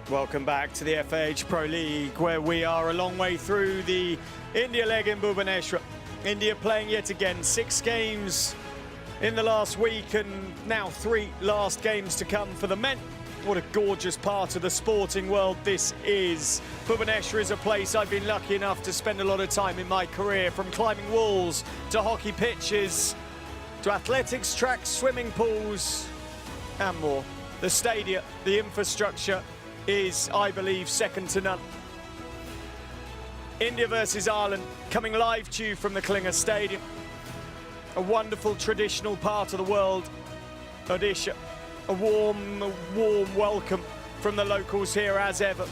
Welcome back to the FAH Pro League, where we are a long way through the India leg in Bhubaneswar. India playing yet again, 6 games in the last week and now 3 last games to come for the men. What a gorgeous part of the sporting world this is. Bhubaneswar is a place I've been lucky enough to spend a lot of time in my career, from climbing walls to hockey pitches to athletics tracks, swimming pools and more. The stadia, the infrastructure is, I believe, second to none. India versus Ireland, coming live to you from the Klinger Stadium. A wonderful traditional part of the world, Odisha. A warm welcome from the locals here as ever.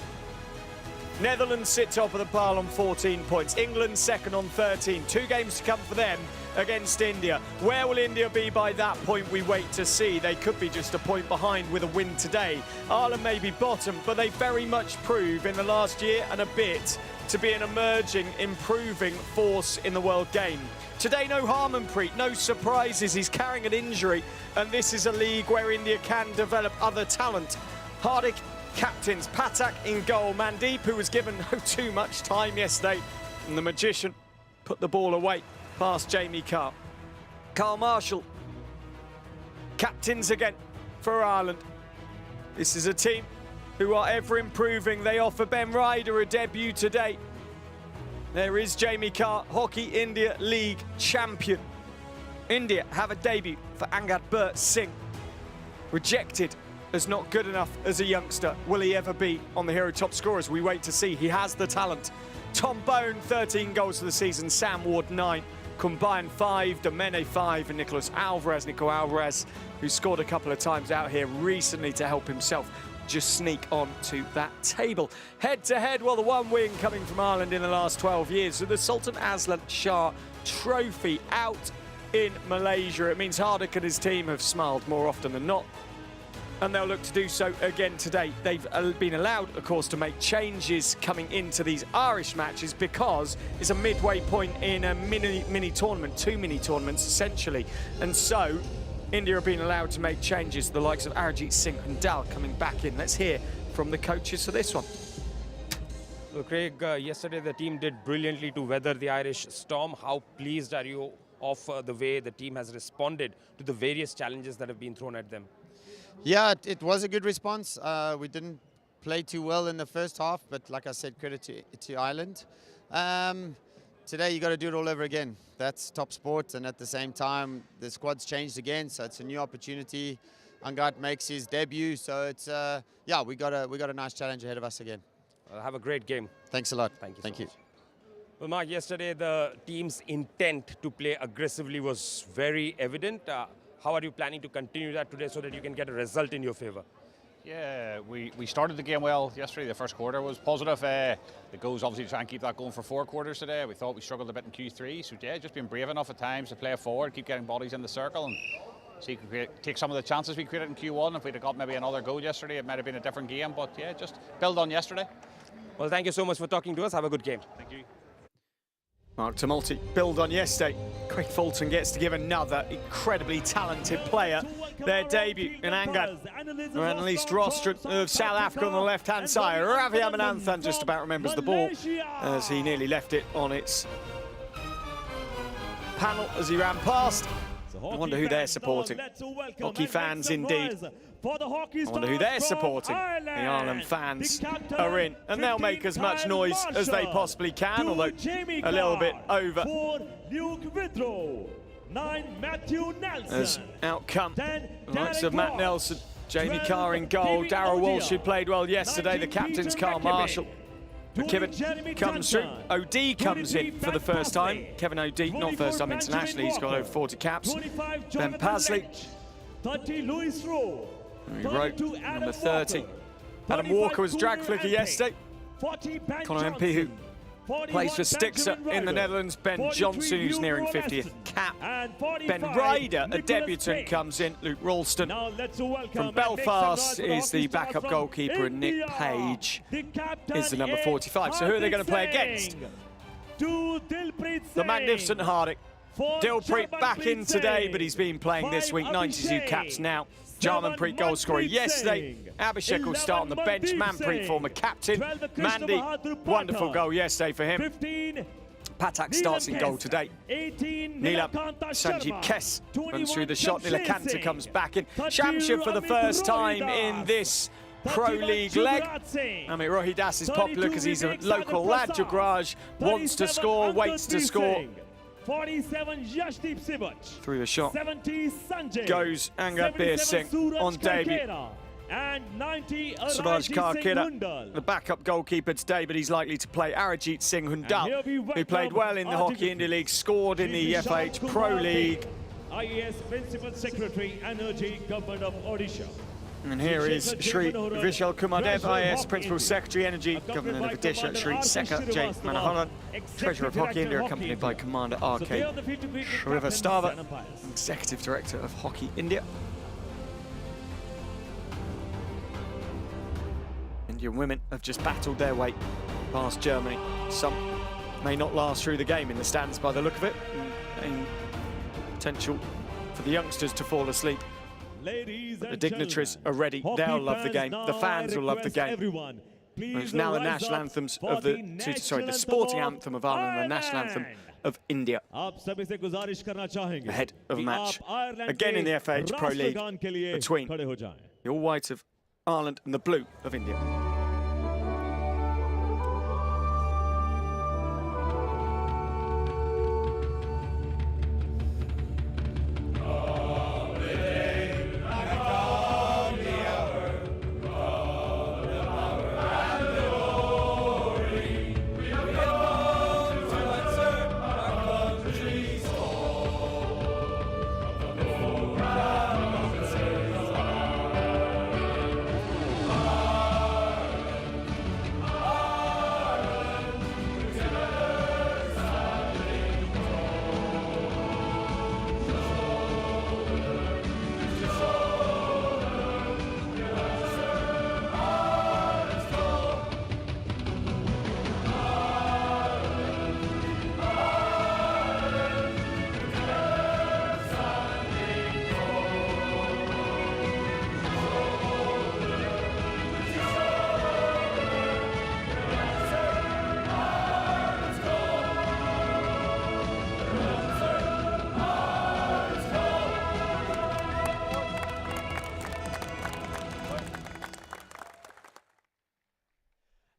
Netherlands sit top of the pile on 14 points. England second on 13. 2 games to come for them against India. Where will India be by that point? We wait to see. They could be just a point behind with a win today. Ireland may be bottom, but they very much prove in the last year and a bit to be an emerging, improving force in the world game. Today, no Harmanpreet, no surprises. He's carrying an injury, and this is a league where India can develop other talent. Hardik captains, Pathak in goal. Mandeep, who was given no too much time yesterday, and the magician put the ball away past Jamie Carr. Carl Marshall, captains again for Ireland. This is a team who are ever improving. They offer Ben Ryder a debut today. There is Jamie Carr, Hockey India League champion. India have a debut for Angad Bert Singh. Rejected as not good enough as a youngster. Will he ever be on the hero top scorers? We wait to see. He has the talent. Tom Bone, 13 goals for the season. Sam Ward, 9. Combined 5. Domene 5. And Nico Alvarez, who scored a couple of times out here recently to help himself just sneak on to that table. Head-to-head, well, the one win coming from Ireland in the last 12 years. So the Sultan Aslan Shah Trophy out in Malaysia. It means Hardik and his team have smiled more often than not, and they'll look to do so again today. They've been allowed, of course, to make changes coming into these Irish matches because it's a midway point in a mini tournament, 2 mini tournaments essentially. And so India have been allowed to make changes, the likes of Arijit Singh and Dal coming back in. Let's hear from the coaches for this one. So Craig, yesterday the team did brilliantly to weather the Irish storm. How pleased are you of the way the team has responded to the various challenges that have been thrown at them? Yeah, it was a good response. We didn't play too well in the first half, but like I said, credit to Ireland. Today you got to do it all over again. That's top sport, and at the same time the squad's changed again, so it's a new opportunity. Angad makes his debut, so it's yeah, we got a nice challenge ahead of us again. Have a great game. Thanks a lot. Thank you. Thank you. Well, Mark, yesterday the team's intent to play aggressively was very evident. How are you planning to continue that today so that you can get a result in your favor? Yeah, we started the game well yesterday. The first quarter was positive. The goals obviously to try and keep that going for 4 quarters today. We thought we struggled a bit in Q3, so yeah, just being brave enough at times to play it forward, keep getting bodies in the circle, and see if we could take some of the chances we created in Q1. If we'd have got maybe another goal yesterday, it might have been a different game, but yeah, just build on yesterday. Well, thank you so much for talking to us. Have a good game. Thank you. Mark Tumulty, build on yesterday. Craig Fulton gets to give another incredibly talented player their debut in Angad. Annalise Rostron of South Africa on the left-hand side. Ravi Amananthan just about remembers the ball as he nearly left it on its panel as he ran past. I wonder who they're supporting. Hockey fans indeed. I wonder who they're supporting. The Ireland fans are in, and they'll make as much noise as they possibly can, although a little bit over. As out come the likes of Matt Nelson, Jamie Carr in goal, Darryl Walsh, who played well yesterday, the captain's Carl Marshall. McKibben comes through. OD comes in for the first time. Kevin OD, not first time internationally, he's got over 40 caps. Ben Pasley. He wrote number 30. Adam Walker was drag flicker yesterday. Connor MP, who plays for Stixa in the Netherlands. Ben Johnson, who's nearing 50th cap. Ben Ryder, a debutant, comes in. Luke Ralston from Belfast is the backup goalkeeper, and Nick Page is the number 45. So who are they going to play against? The magnificent Hardik. Dilpreet back in today, but he's been playing this week. 92 caps now. Jarmanpreet goal scorer yesterday. Abhishek will start on the bench. Manpreet, former captain. Mandy, wonderful goal yesterday for him. Patak starts in goal today. Neelam, Sanjeev Kes runs through the shot. Nilakanta comes back in. Shamsher for the first time in this Pro League leg. Amit Rohidas is popular because he's a local lad. Jugraj wants to score, waits to score. 47 Yashdeep Sivach. Through the shot 70 Sanjay. goes Angarbir Singh on debut. And 90 Suraj Karkera, Hundal. the backup goalkeeper today, but he's likely to play. Arijit Singh Hundal, who played well in the Hockey India League, scored in the FH Pro League. IAS Principal Secretary, Energy, Government of Odisha. And here is Shri Vishal Kumar Dev, IAS Principal Secretary, Energy, Government of Odisha, Shri Sekha J. Manoharan, Treasurer of Hockey India, accompanied by Commander R.K. Shrivastava, Executive Director of Hockey India. Indian women have just battled their way past Germany. Some may not last through the game in the stands by the look of it. And potential for the youngsters to fall asleep. But the dignitaries are ready. They'll love the game. The fans will love the game. It's now the national anthems of the sporting anthem of Ireland and the national anthem of India. Ahead of a match again in the FH Pro League between the all white of Ireland and the blue of India.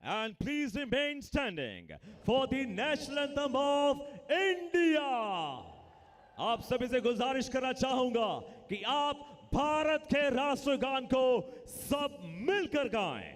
And please remain standing for the national anthem of India. आप सभी से गुजारिश करना चाहूंगा कि आप भारत के राष्ट्रगान को सब मिलकर गाएं।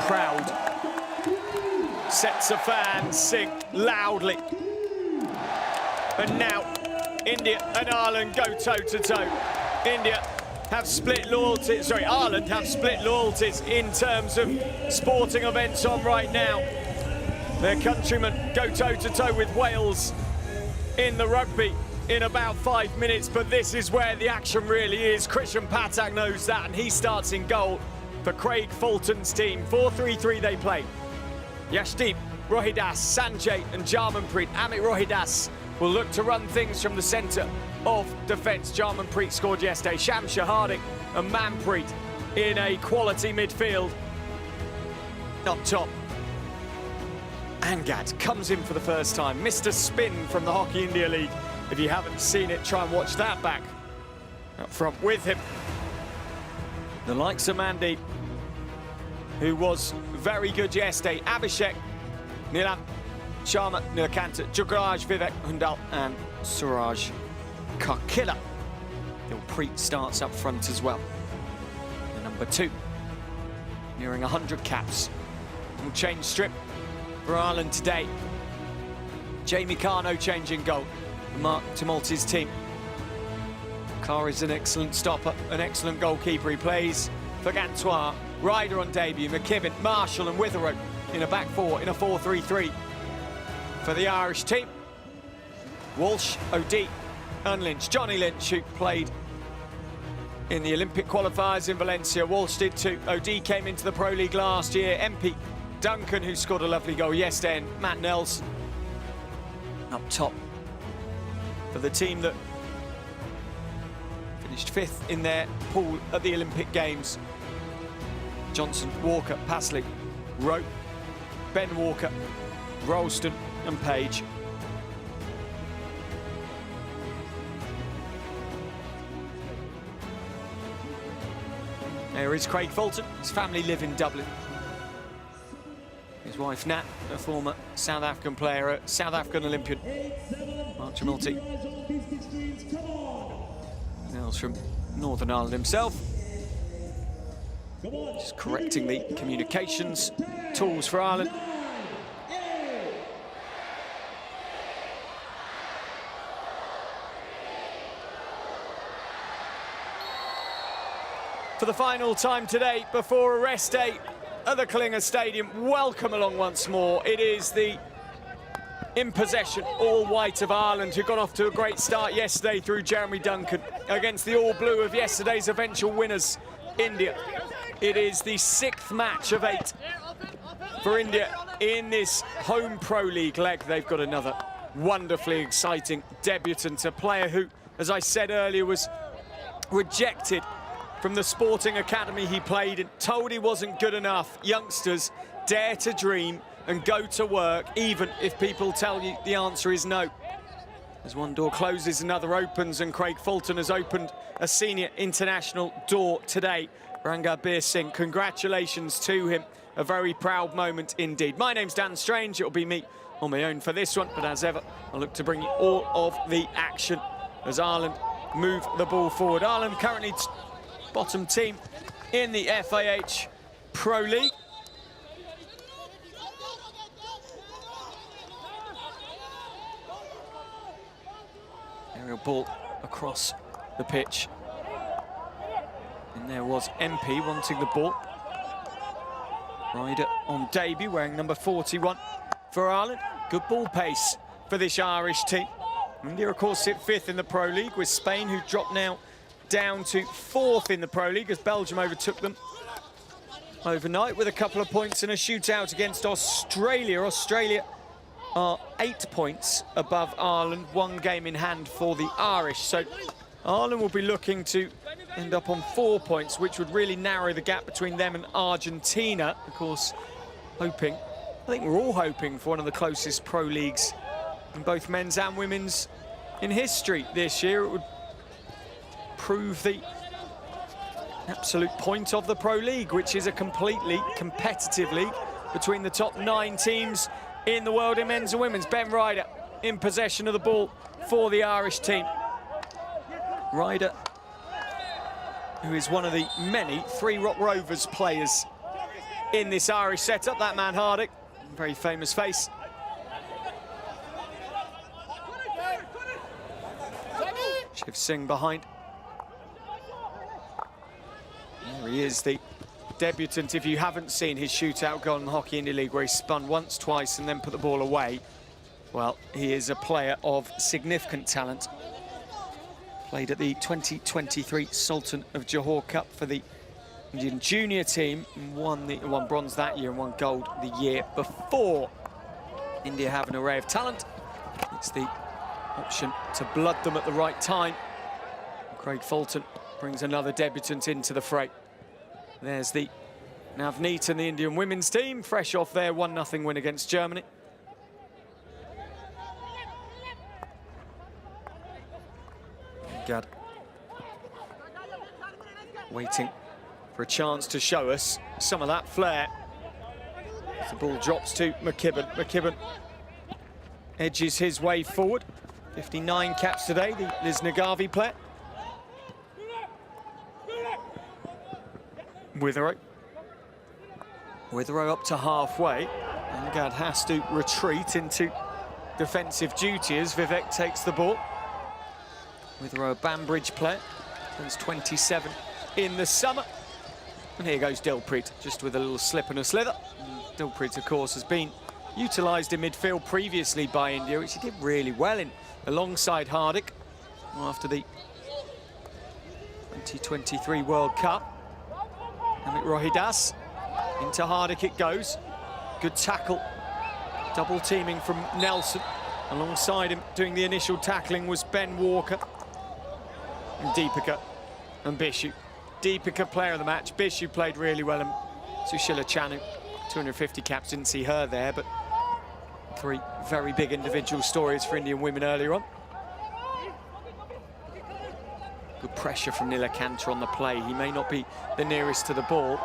Crowd sets of fans sing loudly. And now India and Ireland go toe-to-toe. India have split loyalties, sorry, Ireland have split loyalties in terms of sporting events on right now. Their countrymen go toe-to-toe with Wales in the rugby in about 5 minutes, but this is where the action really is. Krishan Patak knows that, and he starts in goal for Craig Fulton's team. 4-3-3 they play. Yashdeep, Rohidas, Sanjay and Jarmanpreet. Amit Rohidas will look to run things from the centre of defence. Jarmanpreet scored yesterday. Shamsher, Harding and Manpreet in a quality midfield. Up top, Angad comes in for the first time. Mr. Spin from the Hockey India League. If you haven't seen it, try and watch that back. Up front with him, the likes of Mandeep, who was very good yesterday, Abhishek, Nilam, Sharma, Nilakanta, Jugaraj, Vivek Hundal and Suraj Karkila. Dilpreet starts up front as well. The number 2, nearing 100 caps. Will change strip for Ireland today. Jamie Carr, no change in goal. Mark Tumulty's team. Carr is an excellent stopper, an excellent goalkeeper. He plays for Gantois. Ryder on debut, McKibben, Marshall and Witherow in a back 4 in a 4-3-3 for the Irish team. Walsh, O'D and Lynch. Johnny Lynch, who played in the Olympic qualifiers in Valencia. Walsh did too. O'D came into the Pro League last year. MP Duncan, who scored a lovely goal yesterday, and Matt Nelson up top for the team that finished 5th in their pool at the Olympic Games. Johnson, Walker, Pasley, Rowe, Ben Walker, Ralston and Page. There is Craig Fulton. His family live in Dublin. His wife Nat, a former South African player, a South African Olympian. Mark Tumulty. Hails from Northern Ireland himself. Just correcting the communications tools for Ireland. For the final time today before a rest day at the Klinger Stadium, welcome along once more. It is the in possession all white of Ireland, who got off to a great start yesterday through Jeremy Duncan against the all blue of yesterday's eventual winners, India. It is the 6th match of 8 for India in this home Pro League leg. They've got another wonderfully exciting debutant, a player who, as I said earlier, was rejected from the sporting academy he played in, told he wasn't good enough. Youngsters, dare to dream and go to work, even if people tell you the answer is no. As one door closes, another opens, and Craig Fulton has opened a senior international door today. Rangar Bir Singh, congratulations to him. A very proud moment indeed. My name's Dan Strange. It'll be me on my own for this one, but as ever, I'll look to bring you all of the action as Ireland move the ball forward. Ireland currently bottom team in the FIH Pro League. Aerial ball across the pitch. And there was MP wanting the ball. Ryder on debut, wearing number 41 for Ireland. Good ball pace for this Irish team. India, of course, sit 5th in the Pro League, with Spain, who dropped now down to 4th in the Pro League as Belgium overtook them overnight with a couple of points in a shootout against Australia. Australia are 8 points above Ireland, 1 game in hand for the Irish. So Ireland will be looking to end up on 4 points, which would really narrow the gap between them and Argentina. Of course, hoping, I think we're all hoping for one of the closest Pro Leagues in both men's and women's in history this year. It would prove the absolute point of the Pro League, which is a completely competitive league between the top 9 teams in the world in men's and women's. Ben Ryder in possession of the ball for the Irish team. Ryder, who is one of the many Three Rock Rovers players in this Irish setup. That man Hardick, very famous face. Shiv Singh behind. There he is, the debutant. If you haven't seen his shootout goal in the Hockey India League, where he spun once, twice, and then put the ball away, well, he is a player of significant talent. Played at the 2023 Sultan of Johor Cup for the Indian junior team, and won bronze that year and won gold the year before. India have an array of talent. It's the option to blood them at the right time. Craig Fulton brings another debutant into the fray. There's the Navneet and the Indian women's team, fresh off their 1-0 win against Germany. Gad waiting for a chance to show us some of that flair. As the ball drops to McKibben. McKibben edges his way forward. 59 caps today, the Liz Nagavi player. Witherow. Witherow up to halfway. Angad has to retreat into defensive duty as Vivek takes the ball. Witherow, a Banbridge player, turns 27 in the summer. And here goes Dilpreet, just with a little slip and a slither. Dilpreet, of course, has been utilised in midfield previously by India, which he did really well in, alongside Hardik, after the 2023 World Cup. Amit Rohidas, into Hardik it goes. Good tackle, double teaming from Nelson. Alongside him, doing the initial tackling was Ben Walker. And Deepika and Bishu. Deepika, player of the match. Bishu played really well, and Sushila Chanu, 250 caps, didn't see her there, but 3 very big individual stories for Indian women earlier on. Good pressure from Nilakanta on the play. He may not be the nearest to the ball,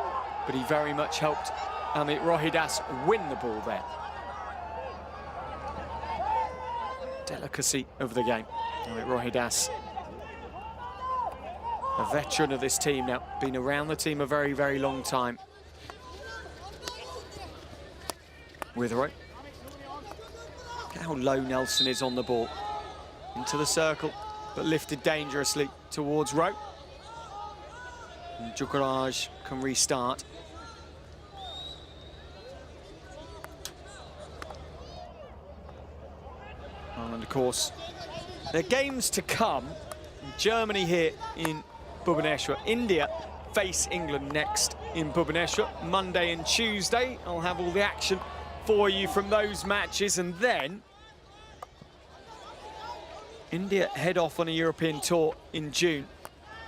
but he very much helped Amit Rohidas win the ball there. Delicacy of the game. Amit Rohidas, a veteran of this team now, been around the team a very, very long time. Witherow. Look how low Nelson is on the ball. Into the circle, but lifted dangerously towards Rowe. And Jugaraj can restart. And of course, there are games to come. Germany here in Bhubaneswar. India face England next in Bhubaneswar, Monday and Tuesday. I'll have all the action for you from those matches, and then India head off on a European tour in June.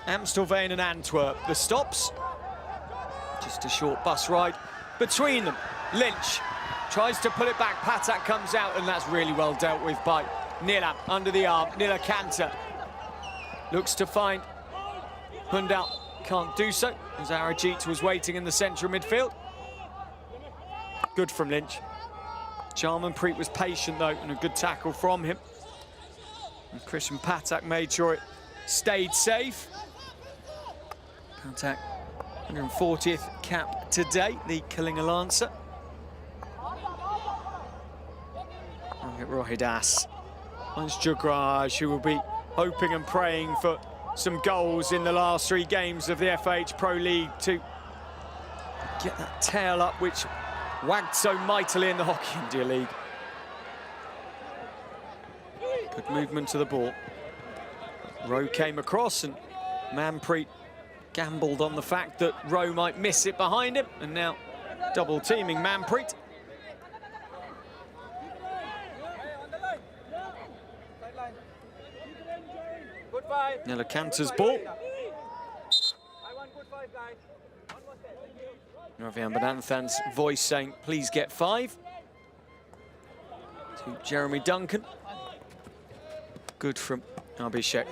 Amstelveen and Antwerp, the stops. Just a short bus ride between them. Lynch tries to pull it back, Patak comes out, and that's really well dealt with by Nilam, under the arm. Nilakanta looks to find Hundal, can't do so, as Arijit was waiting in the centre of midfield. Good from Lynch. Jarmanpreet was patient though, and a good tackle from him. And Christian Patak made sure it stayed safe. Patak, 140th cap today, the Kalinga Lancer. Rohidas. Once Jugraj, who will be hoping and praying for some goals in the last 3 games of the FH Pro League to get that tail up, which wagged so mightily in the Hockey India League. Good movement to the ball. Rowe came across, and Manpreet gambled on the fact that Rowe might miss it behind him, and now double teaming Manpreet. Nilakanta's ball. Ravi Ambananthan's voice saying, please get 5. To Jeremy Duncan. Good from Abhishek.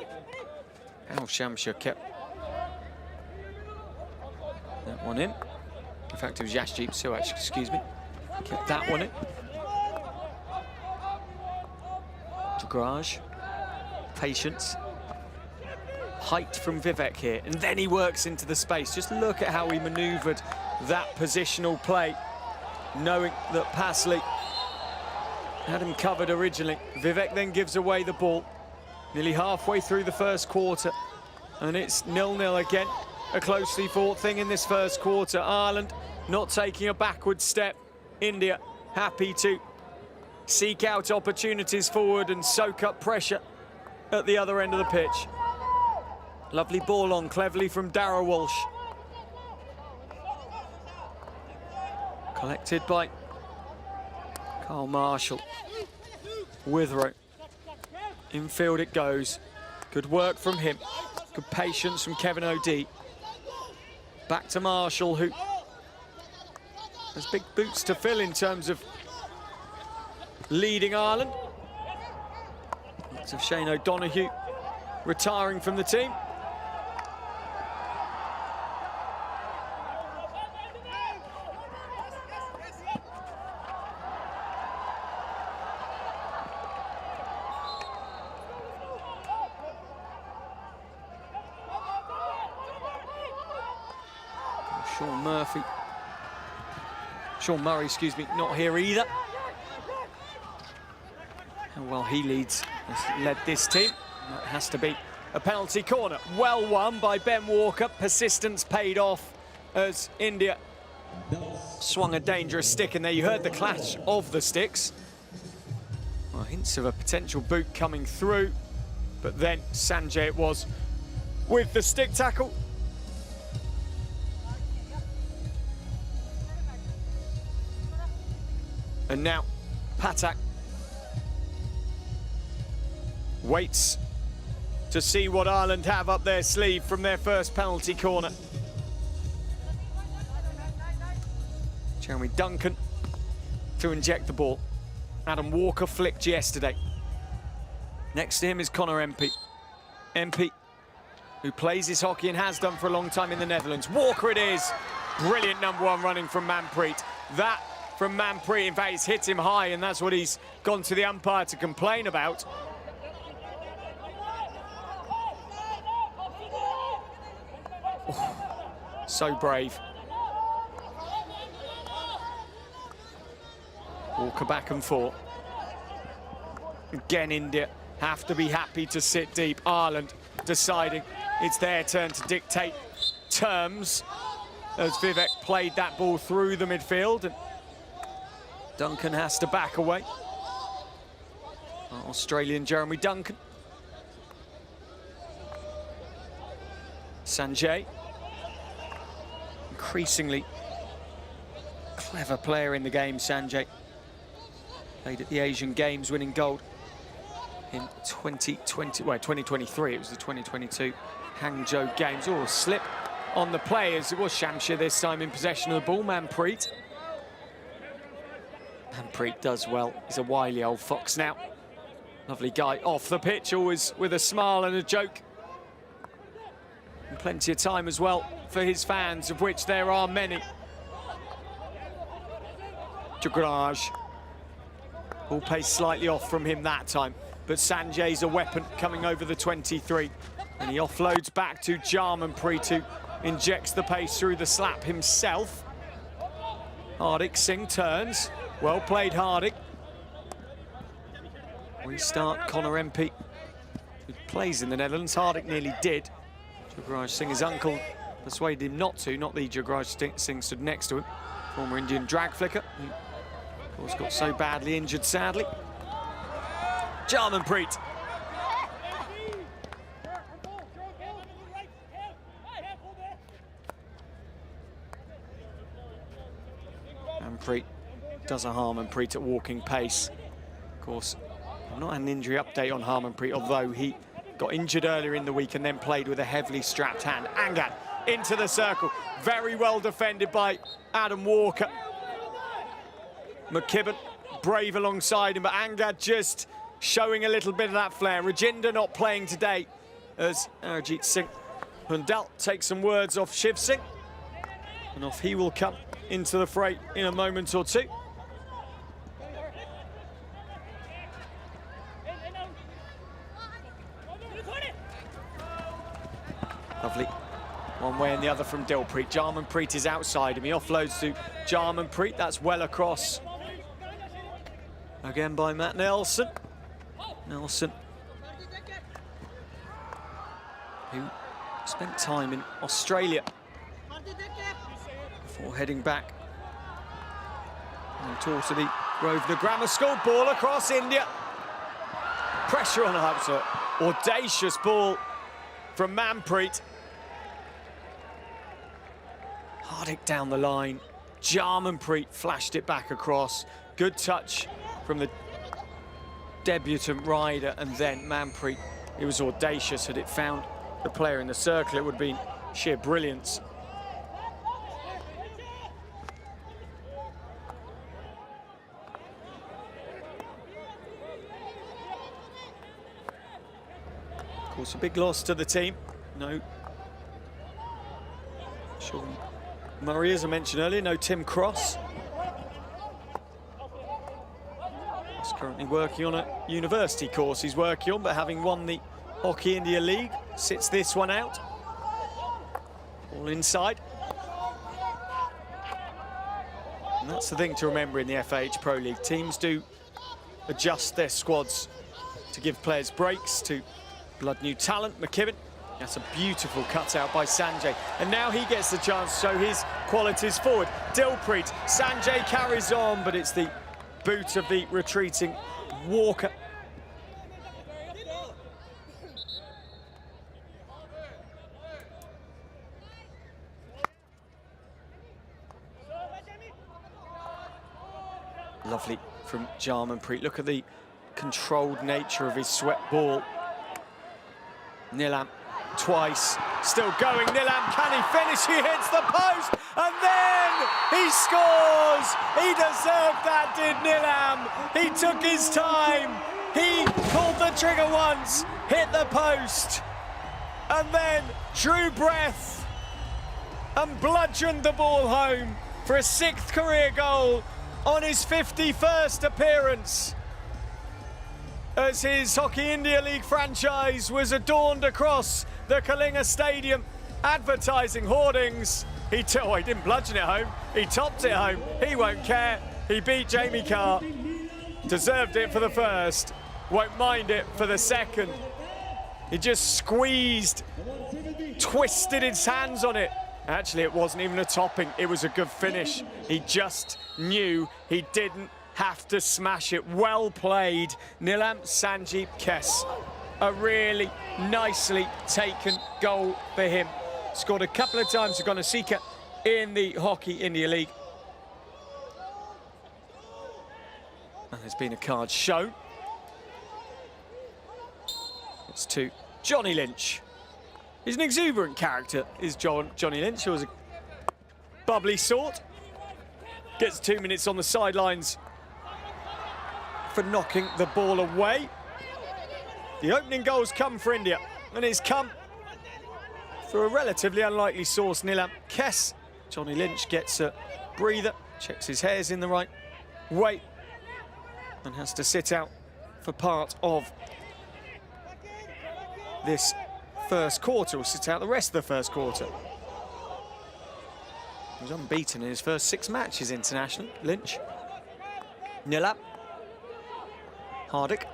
Al Shamsha kept that one in. In fact, it was Yashdeep Suach, excuse me. Kept that one in. Jugraj. Patience. Height from Vivek here, and then he works into the space. Just look at how he manoeuvred that positional play, knowing that Pasley had him covered originally. Vivek then gives away the ball nearly halfway through the first quarter, and it's 0-0 again. A closely fought thing in this first quarter. Ireland not taking a backward step. India happy to seek out opportunities forward and soak up pressure at the other end of the pitch. Lovely ball on cleverly from Dara Walsh. Collected by Carl Marshall. Witherow. Infield it goes. Good work from him. Good patience from Kevin O'Dea. Back to Marshall, who has big boots to fill in terms of leading Ireland. Lots of Shane O'Donoghue retiring from the team. Sean Murray, excuse me, not here either. How well he has led this team. That has to be a penalty corner. Well won by Ben Walker. Persistence paid off as India swung a dangerous stick in there. You heard the clash of the sticks. Well, hints of a potential boot coming through, but then Sanjay it was with the stick tackle. And now Patak waits to see what Ireland have up their sleeve from their first penalty corner. Jeremy Duncan to inject the ball. Adam Walker flicked yesterday. Next to him is Connor Empey. Empey, who plays his hockey and has done for a long time in the Netherlands. Walker it is. Brilliant #1 running from Manpreet. That from Manpreet, in fact, he's hit him high, and that's what he's gone to the umpire to complain about. Oh, so brave. Walker back and forth. Again, India have to be happy to sit deep. Ireland deciding it's their turn to dictate terms as Vivek played that ball through the midfield. And Duncan has to back away. Australian Jeremy Duncan. Sanjay. Increasingly clever player in the game, Sanjay. Played at the Asian Games, winning gold in 2023. It was the 2022 Hangzhou Games. Oh, slip on the players. It was Shamshir this time in possession of the ball. Manpreet. Manpreet does well. He's a wily old fox now. Lovely guy off the pitch, always with a smile and a joke. And plenty of time as well for his fans, of which there are many. Jugraj. Ball pace slightly off from him that time, but Sanjay's a weapon coming over the 23. And he offloads back to Jarmanpreet, who injects the pace through the slap himself. Hardik Singh turns. Well played, Hardik. Restart Connor Empey, who plays in the Netherlands. Hardik nearly did. Jugraj Singh, his uncle, persuaded him not to. Not that Jugraj Singh stood next to him. Former Indian drag flicker. Of course, got so badly injured, sadly. Jarmanpreet. Manpreet does a Harmanpreet at walking pace. Of course, I've not had an injury update on Harmanpreet, although he got injured earlier in the week and then played with a heavily strapped hand. Angad into the circle. Very well defended by Adam Walker. McKibben brave alongside him, but Angad just showing a little bit of that flair. Rajinder not playing today as Arijit Singh Hundal takes some words off Shiv Singh. And off he will come into the fray in a moment or two. Lovely. One way and the other from Dilpreet. Jarmanpreet is outside him. He offloads to Jarmanpreet. That's well across. Again by Matt Nelson. Nelson, who spent time in Australia before heading back to Tortely Grosvenor Grammar School. Ball across India. Pressure on Hubser. Audacious ball from Manpreet. Hardik down the line. Jarmanpreet flashed it back across. Good touch from the debutant rider, and then Manpreet. It was audacious. Had it found the player in the circle, it would have been sheer brilliance. Of course, a big loss to the team. No Sean Murray, as I mentioned earlier, no Tim Cross. He's currently working on a university course he's working on, but having won the Hockey India League, sits this one out. All inside. And that's the thing to remember in the FAH Pro League. Teams do adjust their squads to give players breaks, to blood new talent. McKibben, that's a beautiful cutout by Sanjay. And now he gets the chance to show his qualities forward. Dilpreet, Sanjay carries on, but it's the boot of the retreating Walker. Lovely from Jarmanpreet. Look at the controlled nature of his swept ball. Nilam twice, still going. Nilam, can he finish? He hits the post, and then he scores. He deserved that, did Nilam. He took his time. He pulled the trigger once, hit the post, and then drew breath and bludgeoned the ball home for a 6th career goal on his 51st appearance, as his Hockey India League franchise was adorned across the Kalinga Stadium. Advertising hoardings. He didn't bludgeon it home, he topped it home. He won't care. He beat Jamie Carr. Deserved it for the first, won't mind it for the second. He just squeezed, twisted his hands on it. Actually, it wasn't even a topping, it was a good finish. He just knew he didn't have to smash it. Well played, Nilam Sanjeev Kess. A really nicely taken goal for him. Scored a couple of times for Gunasika in the Hockey India League. And there's been a card shown. It's to Johnny Lynch. He's an exuberant character, is Johnny Lynch. He was a bubbly sort. Gets 2 minutes on the sidelines for knocking the ball away. The opening goal's come for India, and it's come for a relatively unlikely source, Nilam Kess. Johnny Lynch gets a breather, checks his hair's in the right way, and has to sit out for part of this first quarter, will sit out the rest of the first quarter. He's unbeaten in his first 6 matches international, Lynch. Nilam. Hardik.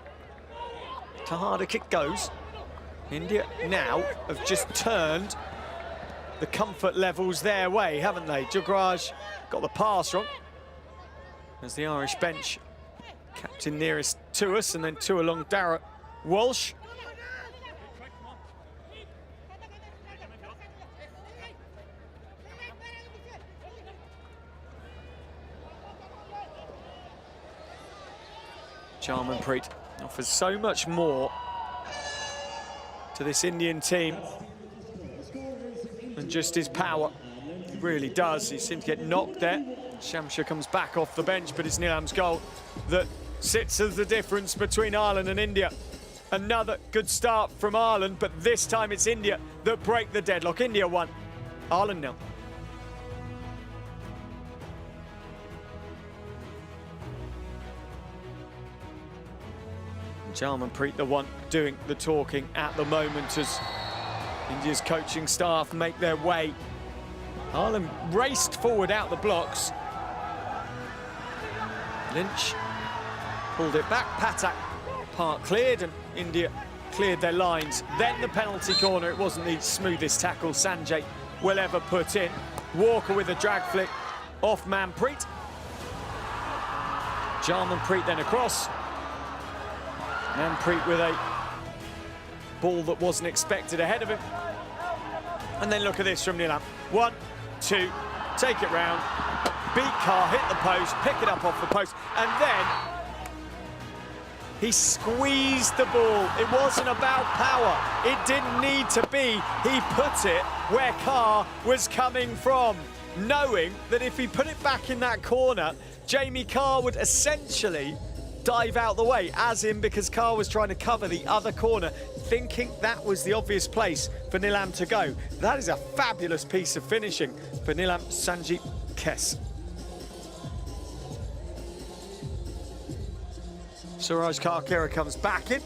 To Hardik it goes. India now have just turned the comfort levels their way, haven't they? Jugraj got the pass wrong. As the Irish bench, captain nearest to us, and then 2 along Darragh Walsh. Jarmanpreet offers so much more to this Indian team than just his power. He really does. He seemed to get knocked there. Shamsha comes back off the bench, but it's Nilam's goal that sits as the difference between Ireland and India. Another good start from Ireland, but this time it's India that break the deadlock. India 1, Ireland 0. Jarmanpreet the one doing the talking at the moment as India's coaching staff make their way. Ireland raced forward out the blocks. Lynch pulled it back, Patak part cleared, and India cleared their lines. Then the penalty corner, it wasn't the smoothest tackle Sanjay will ever put in. Walker with a drag flick off Manpreet. Jarmanpreet then across. Manpreet with a ball that wasn't expected ahead of him. And then look at this from Nilam. 1, 2, take it round, beat Carr, hit the post, pick it up off the post, and then he squeezed the ball. It wasn't about power. It didn't need to be. He put it where Carr was coming from, knowing that if he put it back in that corner, Jamie Carr would essentially dive out the way, as in because Carr was trying to cover the other corner, thinking that was the obvious place for Nilam to go. That is a fabulous piece of finishing for Nilam Sanjeev Kess. Suraj Karkera comes back in.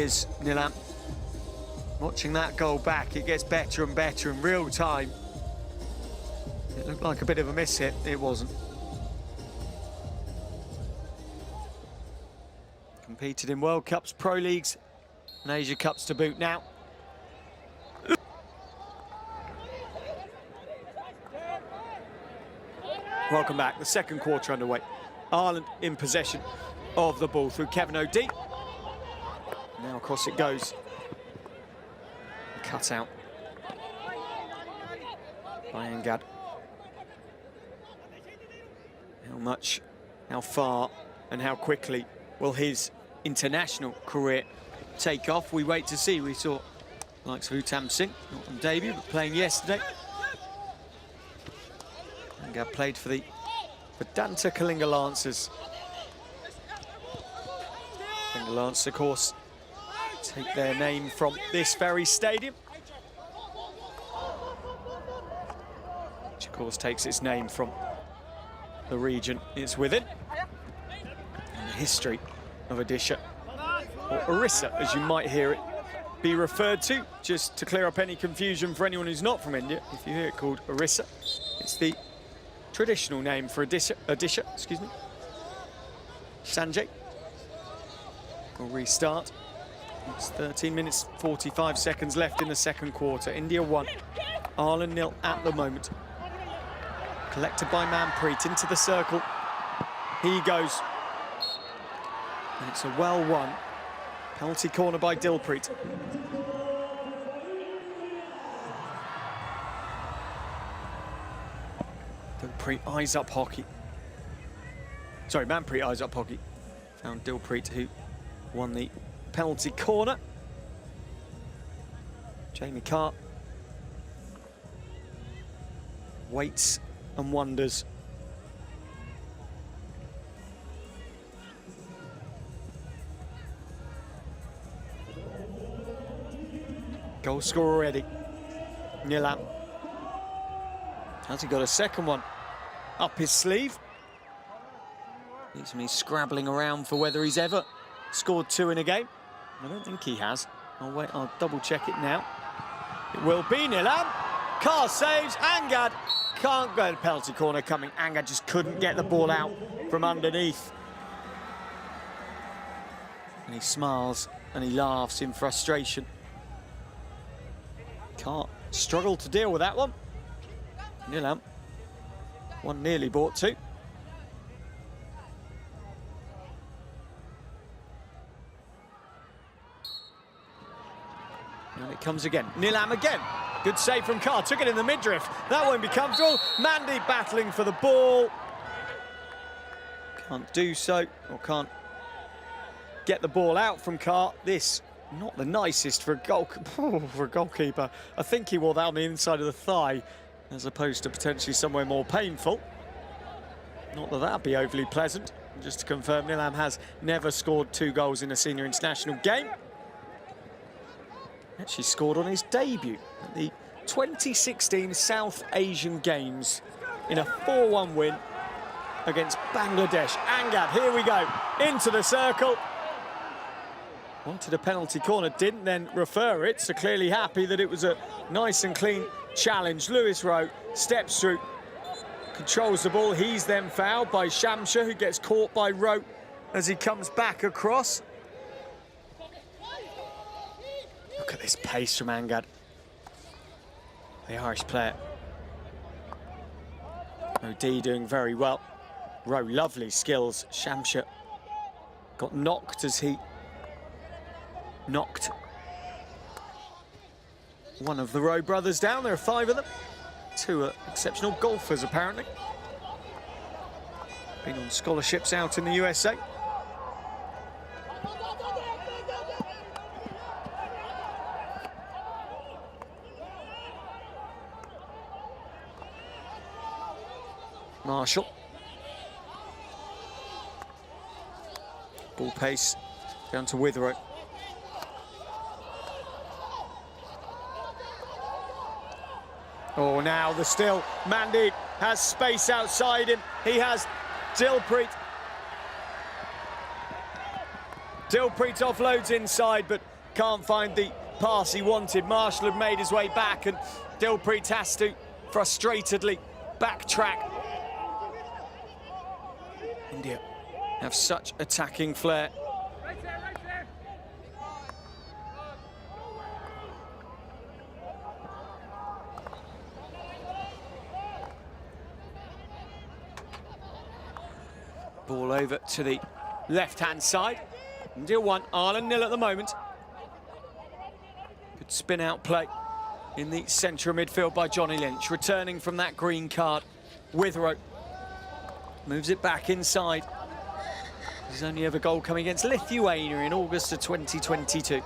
Here's Nilam. Watching that goal back, it gets better and better in real time. It looked like a bit of a miss hit, it wasn't. Competed in World Cups, Pro Leagues, and Asia Cups to boot now. Welcome back, the second quarter underway. Ireland in possession of the ball through Kevin O'Dea. Now across it goes. Cut out by Angad. How much, how far, and how quickly will his international career take off? We wait to see. We saw the likes of Uttam Singh, not on debut, but playing yesterday. Angad played for the Vedanta Kalinga Lancers. Kalinga Lancers, of course, take their name from this very stadium, which of course takes its name from the region it's within and the history of Odisha, or Orissa as you might hear it be referred to, just to clear up any confusion for anyone who's not from India. If you hear it called Orissa, it's the traditional name for Odisha, excuse me. Sanjay will restart. It's 13 minutes, 45 seconds left in the second quarter. India 1, Ireland 0 at the moment. Collected by Manpreet into the circle. He goes. And it's a well-won penalty corner by Dilpreet. Dilpreet eyes up hockey. Sorry, Manpreet eyes up hockey. Found Dilpreet, who won the penalty corner. Jamie Carr waits and wonders. Goal scorer already. Nilam. Has he got a second one up his sleeve? Leaves me scrabbling around for whether he's ever scored 2 in a game. I don't think he has. I'll double check it now. It will be Nilam. Carr saves. Angad can't go to penalty corner coming. Angad just couldn't get the ball out from underneath. And he smiles and he laughs in frustration. Carr struggled to deal with that one. Nilam. One nearly bought 2. And it comes again. Nilam again. Good save from Carr. Took it in the midriff. That won't be comfortable. Mandeep battling for the ball. Can't do so, or can't get the ball out from Carr. This, not the nicest for a goalkeeper. I think he wore that on the inside of the thigh, as opposed to potentially somewhere more painful. Not that that'd be overly pleasant. Just to confirm, Nilam has never scored 2 goals in a senior international game. Actually scored on his debut at the 2016 South Asian Games in a 4-1 win against Bangladesh. Angad, here we go, into the circle. Wanted a penalty corner, didn't then refer it, so clearly happy that it was a nice and clean challenge. Lewis Rowe steps through, controls the ball. He's then fouled by Shamsha, who gets caught by Rowe as he comes back across. Look at this pace from Angad, the Irish player. O'Dea doing very well. Rowe, lovely skills. Shamsha got knocked as he knocked one of the Rowe brothers down. There are 5 of them. 2 are exceptional golfers, apparently. Been on scholarships out in the USA. Marshall. Ball pace down to Withrow. Oh, now the still. Mandeep has space outside him. He has Dilpreet. Dilpreet offloads inside, but can't find the pass he wanted. Marshall had made his way back, and Dilpreet has to frustratedly backtrack. India have such attacking flair. Ball over to the left-hand side. India 1, Ireland 0 at the moment. Good spin-out play in the centre of midfield by Johnny Lynch. Returning from that green card, Withrow moves it back inside. His only ever goal coming against Lithuania in August of 2022.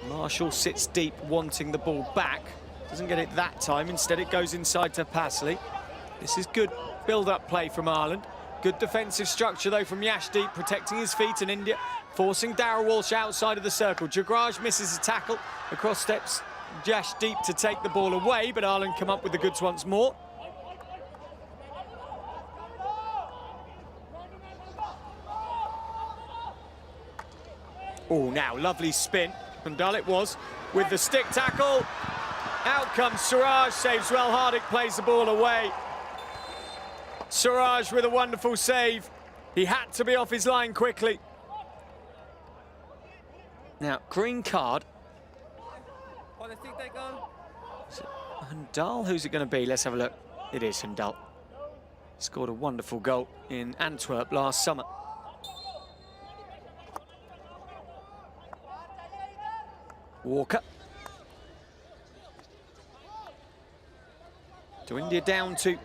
Marshall sits deep, wanting the ball back. Doesn't get it that time. Instead, it goes inside to Pasley. This is good build-up play from Ireland. Good defensive structure, though, from Yashdeep, protecting his feet, and India forcing Darrell Walsh outside of the circle. Jagraj misses a tackle. Across steps Yashdeep to take the ball away, but Ireland come up with the goods once more. Oh, now, lovely spin. Hundal it was, with the stick tackle. Out comes Suraj, saves well. Hardik plays the ball away. Suraj with a wonderful save. He had to be off his line quickly. Now, green card. Is it Hundal? Who's it going to be? Let's have a look. It is Hundal. Scored a wonderful goal in Antwerp last summer. Walker. To India down to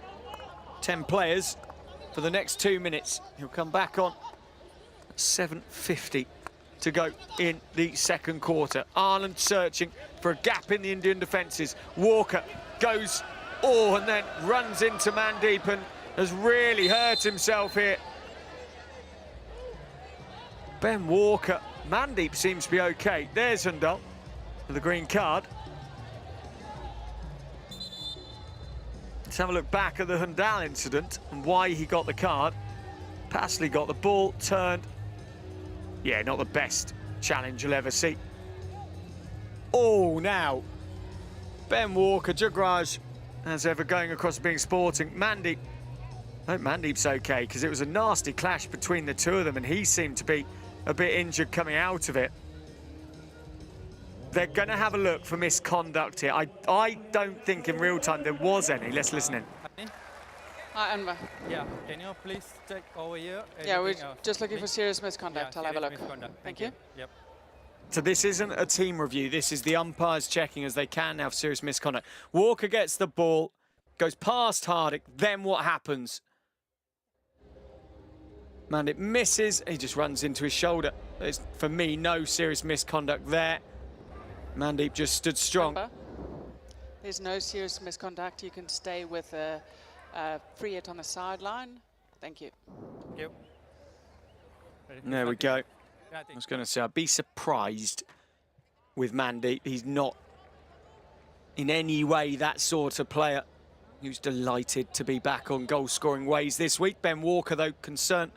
10 players for the next 2 minutes. He'll come back on at 7:50 to go in the second quarter. Ireland searching for a gap in the Indian defences. Walker goes, and then runs into Mandeep and has really hurt himself here. Ben Walker. Mandeep seems to be okay. There's Hundal with the green card. Let's have a look back at the Hundal incident and why he got the card. Pasley got the ball, turned. Yeah, not the best challenge you'll ever see. Oh, now. Ben Walker, Jagraj, as ever, going across being sporting. Mandeep. I hope Mandeep's okay, because it was a nasty clash between the two of them, and he seemed to be a bit injured coming out of it. They're going to have a look for misconduct here. I don't think in real time there was any. Let's listen in. Hi, Anwar. Yeah, can you please check over here? Yeah, we're Everything, just looking for serious misconduct. yeah, I'll have a serious look. misconduct. Thank you. Yep. So this isn't a team review. This is the umpires checking as they can have serious misconduct. Walker gets the ball, goes past Hardik. Then what happens? Mandeep misses. He just runs into his shoulder. There's, for me, no serious misconduct there. Mandeep just stood strong. Remember, there's no serious misconduct. You can stay with a free hit on the sideline. Thank you. Thank you. There we go. Yeah, I I think was going to say, I'd be surprised with Mandeep. He's not in any way that sort of player who's delighted to be back on goal-scoring ways this week. Ben Walker, though, concerned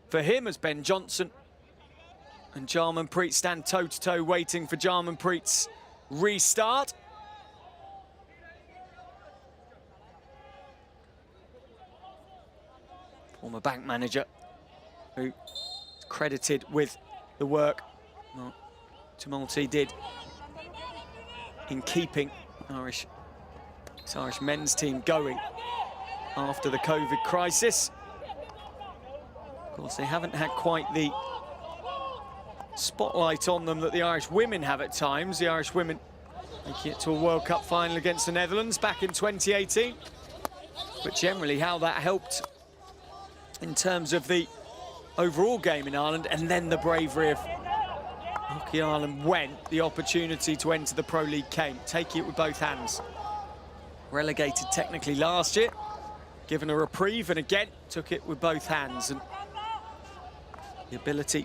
for him as Ben Johnson and Jarmanpreet stand toe-to-toe waiting for Jarmanpreet's restart. Former bank manager who is credited with the work Mark Tumulty did in keeping Irish men's team going after the COVID crisis. Of course, they haven't had quite the spotlight on them that the Irish women have at times. The Irish women making it to a World Cup final against the Netherlands back in 2018. But generally how that helped in terms of the overall game in Ireland, and then the bravery of Hockey Ireland when the opportunity to enter the Pro League came. Take it with both hands. Relegated technically last year, given a reprieve, and again took it with both hands. And the ability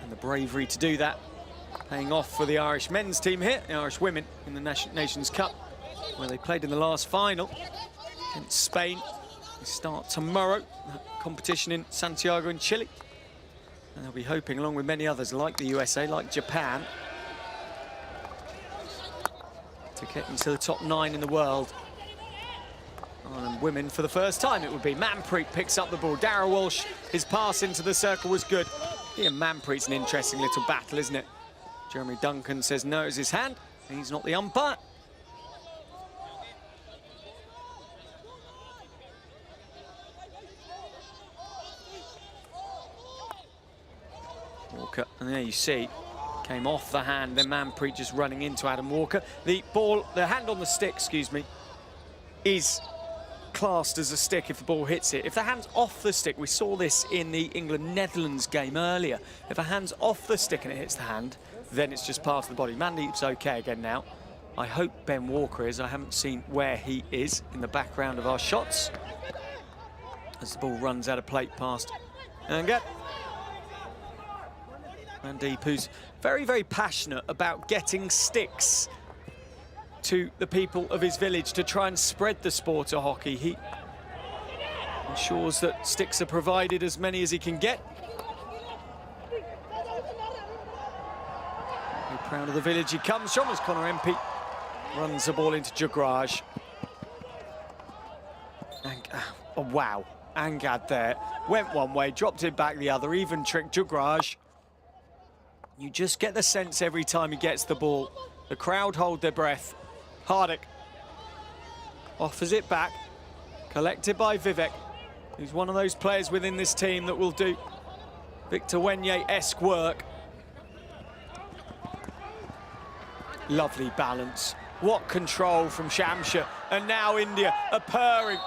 and the bravery to do that paying off for the Irish men's team here, the Irish women in the Nations Cup, where they played in the last final against Spain. They start tomorrow, competition in Santiago in Chile. And they'll be hoping, along with many others like the USA, like Japan, to get into the top 9 in the world. And women for the first time it would be. Manpreet picks up the ball. Darragh Walsh, his pass into the circle was good. He and Manpreet's an interesting little battle, isn't it? Jeremy Duncan says no is his hand. He's not the umpire. Walker, and there you see, came off the hand, then Manpreet just running into Adam Walker. The ball, the hand on the stick, excuse me, is classed as a stick if the ball hits it. If the hand's off the stick, we saw this in the England-Netherlands game earlier. If a hand's off the stick and it hits the hand, then it's just part of the body. Mandeep's okay again now. I hope Ben Walker is. I haven't seen where he is in the background of our shots. As the ball runs out of plate past Angad. Mandeep, who's very, very passionate about getting sticks to the people of his village to try and spread the sport of hockey. He ensures that sticks are provided, as many as he can get. Very proud of the village he comes from as Connor MP runs the ball into Jugraj. Oh, wow, Angad there. Went one way, dropped it back the other, even tricked Jugraj. You just get the sense every time he gets the ball. The crowd hold their breath. Hardik offers it back, collected by Vivek, who's one of those players within this team that will do Victor Wenye-esque work. Lovely balance. What control from Shamsher. And now India are purring.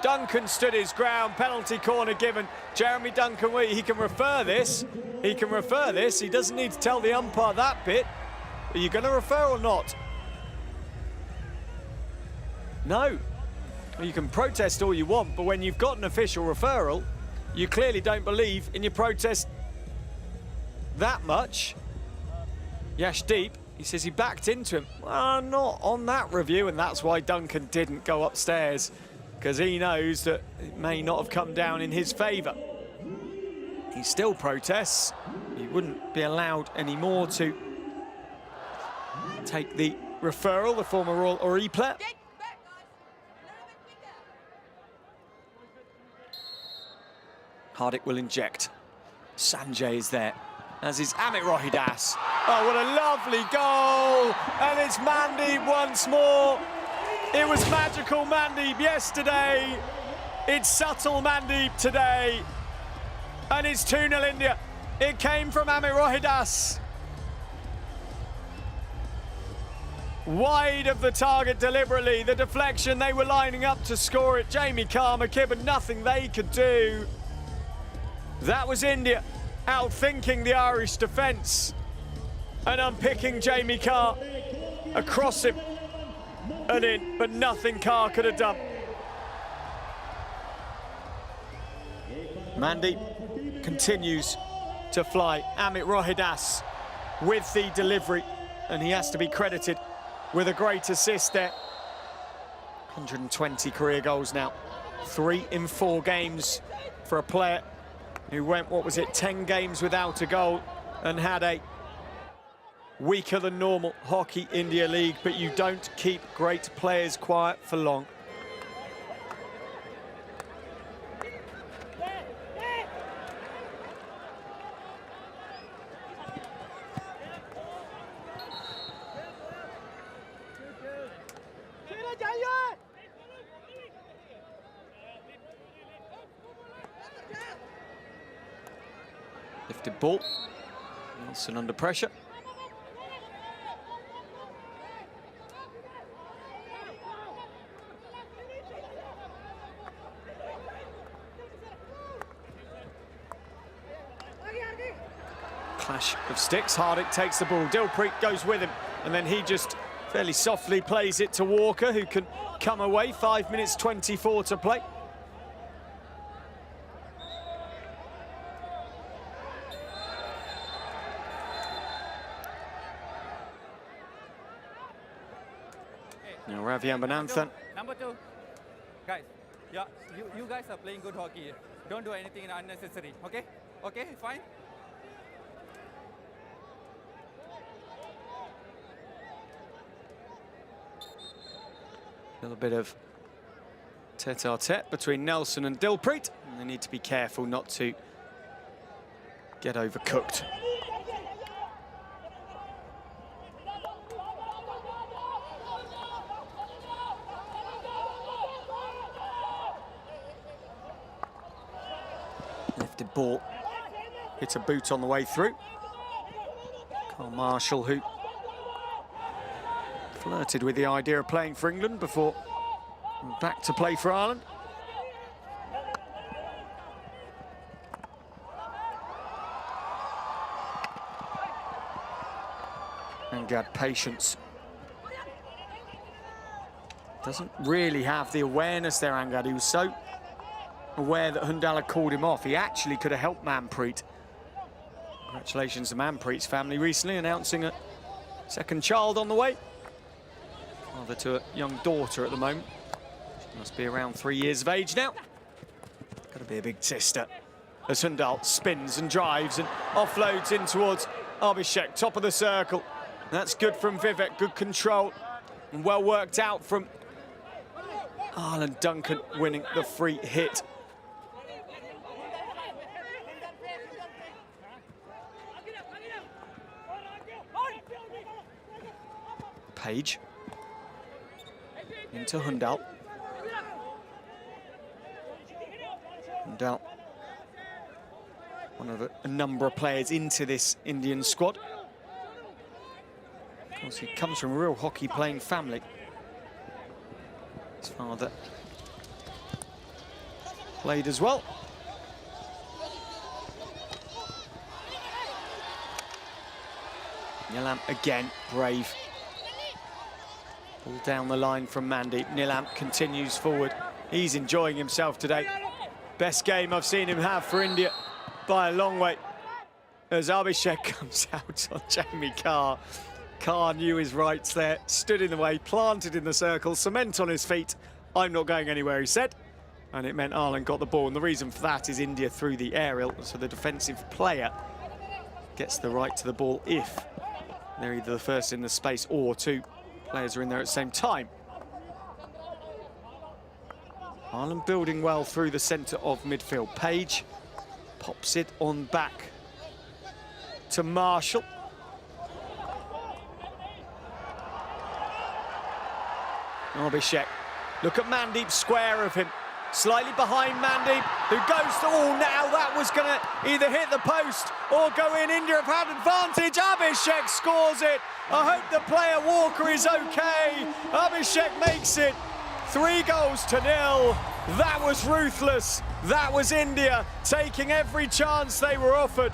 Duncan stood his ground, penalty corner given. Jeremy Duncan, he can refer this. He can refer this. He doesn't need to tell the umpire that bit. Are you going to refer or not? No. Well, you can protest all you want, but when you've got an official referral, you clearly don't believe in your protest that much. Yashdeep, he says he backed into him. Well, not on that review, and that's why Duncan didn't go upstairs, because he knows that it may not have come down in his favour. He still protests. He wouldn't be allowed anymore to take the referral, the former Royal Ori player. Hardik will inject. Sanjay is there, as is Amit Rohidas. Oh, what a lovely goal! And it's Mandeep once more. It was magical Mandeep yesterday. It's subtle Mandeep today. And it's 2-0 India. It came from Amit Rohidas. Wide of the target deliberately. The deflection, they were lining up to score it. Jamie Carr, McKibben, nothing they could do. That was India outthinking the Irish defence and unpicking Jamie Carr across him and in, but nothing Carr could have done. Mandeep continues to fly. Amit Rohidas with the delivery, and he has to be credited with a great assist there. 120 career goals now. 3 in 4 games for a player who went, 10 games without a goal and had a weaker than normal Hockey India League, but you don't keep great players quiet for long. Lifted ball. Nelson under pressure. Clash of sticks. Hardik takes the ball. Dilpreet goes with him, and then he just fairly softly plays it to Walker, who can come away. 5 minutes 24 to play. Now Ravi Ambananthan. Number 2. Guys, yeah, you guys are playing good hockey. Don't do anything unnecessary, okay? Okay, fine? A little bit of tete-a-tete between Nelson and Dilpreet. And they need to be careful not to get overcooked. Lifted ball, hit a boot on the way through. Carl Marshall, who flirted with the idea of playing for England before back to play for Ireland. Angad Patience. Doesn't really have the awareness there, Angad. He was so aware that Hundal had called him off. He actually could have helped Manpreet. Congratulations to Manpreet's family recently announcing a second child on the way. Father to a young daughter at the moment. She must be around 3 years of age now. Got to be a big sister. As Hundal spins and drives and offloads in towards Abhishek, top of the circle. That's good from Vivek, good control. And well worked out from Arlen Duncan, winning the free hit. Page into Hundal. Hundal, one of a number of players into this Indian squad. Of course, he comes from a real hockey-playing family. His father played as well. Nilam again, brave. Ball down the line from Mandeep. Nilam continues forward. He's enjoying himself today. Best game I've seen him have for India by a long way. As Abhishek comes out on Jamie Carr. Carr knew his rights there, stood in the way, planted in the circle, cement on his feet. I'm not going anywhere, he said. And it meant Arlen got the ball. And the reason for that is India through the aerial. So the defensive player gets the right to the ball if they're either the first in the space or two players are in there at the same time. Arlen building well through the centre of midfield. Page pops it on back to Marshall. Abhishek, look at Mandeep square of him. Slightly behind Mandeep, who goes to, oh, now that was going to either hit the post or go in. India have had advantage. Abhishek scores it. I hope the player Walker is okay. Abhishek makes it 3-0. That was ruthless. That was India taking every chance they were offered.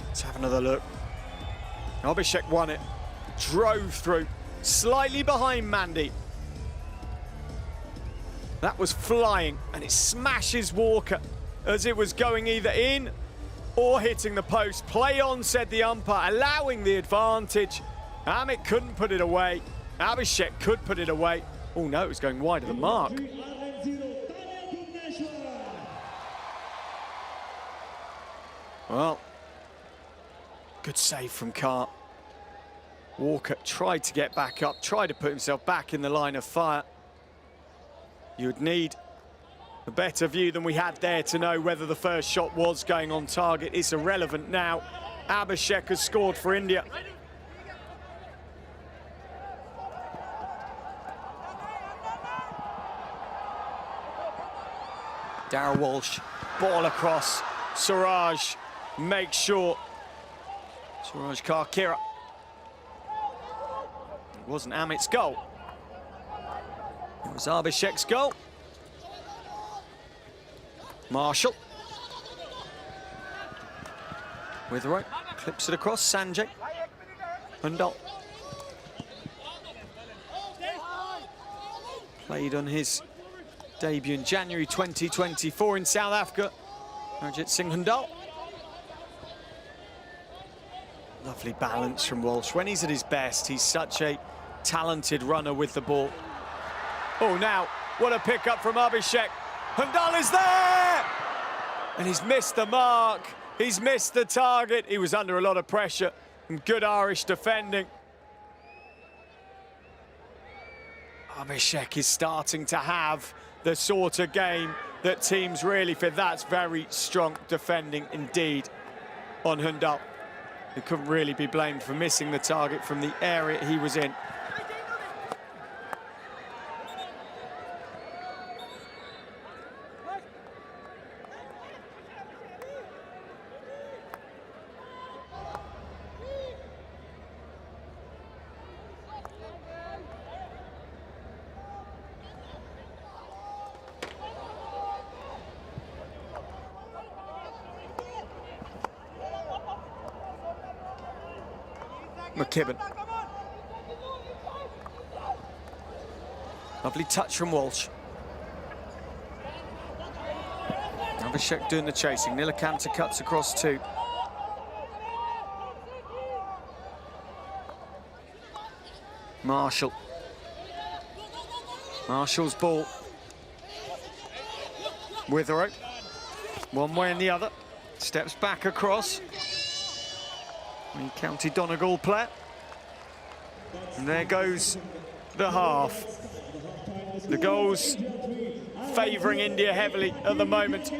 Let's have another look. Abhishek won it, drove through, slightly behind Mandeep. That was flying, and it smashes Walker as it was going either in or hitting the post. Play on, said the umpire, allowing the advantage. Amit couldn't put it away. Abhishek could put it away. Oh no, it was going wide of the mark. Well, good save from Carr. Walker tried to get back up, tried to put himself back in the line of fire. You would need a better view than we had there to know whether the first shot was going on target. It's irrelevant now. Abhishek has scored for India. Darrell Walsh, ball across. Suraj makes sure. Suraj Karkira. It wasn't Amit's goal. It was Abhishek's goal. Marshall. With right, clips it across, Sanjay. Hundal. Played on his debut in January 2024 in South Africa. Harjit Singh Hundal. Lovely balance from Walsh. When he's at his best, he's such a talented runner with the ball. Oh, now, what a pickup from Abhishek. Hundal is there! And he's missed the mark. He's missed the target. He was under a lot of pressure. And good Irish defending. Abhishek is starting to have the sort of game that teams really fear. That's very strong defending indeed on Hundal. He couldn't really be blamed for missing the target from the area he was in. McKibben. Lovely touch from Walsh. Abhishek doing the chasing. Nilakanta cuts across two. Marshall. Marshall's ball. Withrow. One way and the other. Steps back across. The County Donegal player. And there goes the half. The goals favouring India heavily at the moment.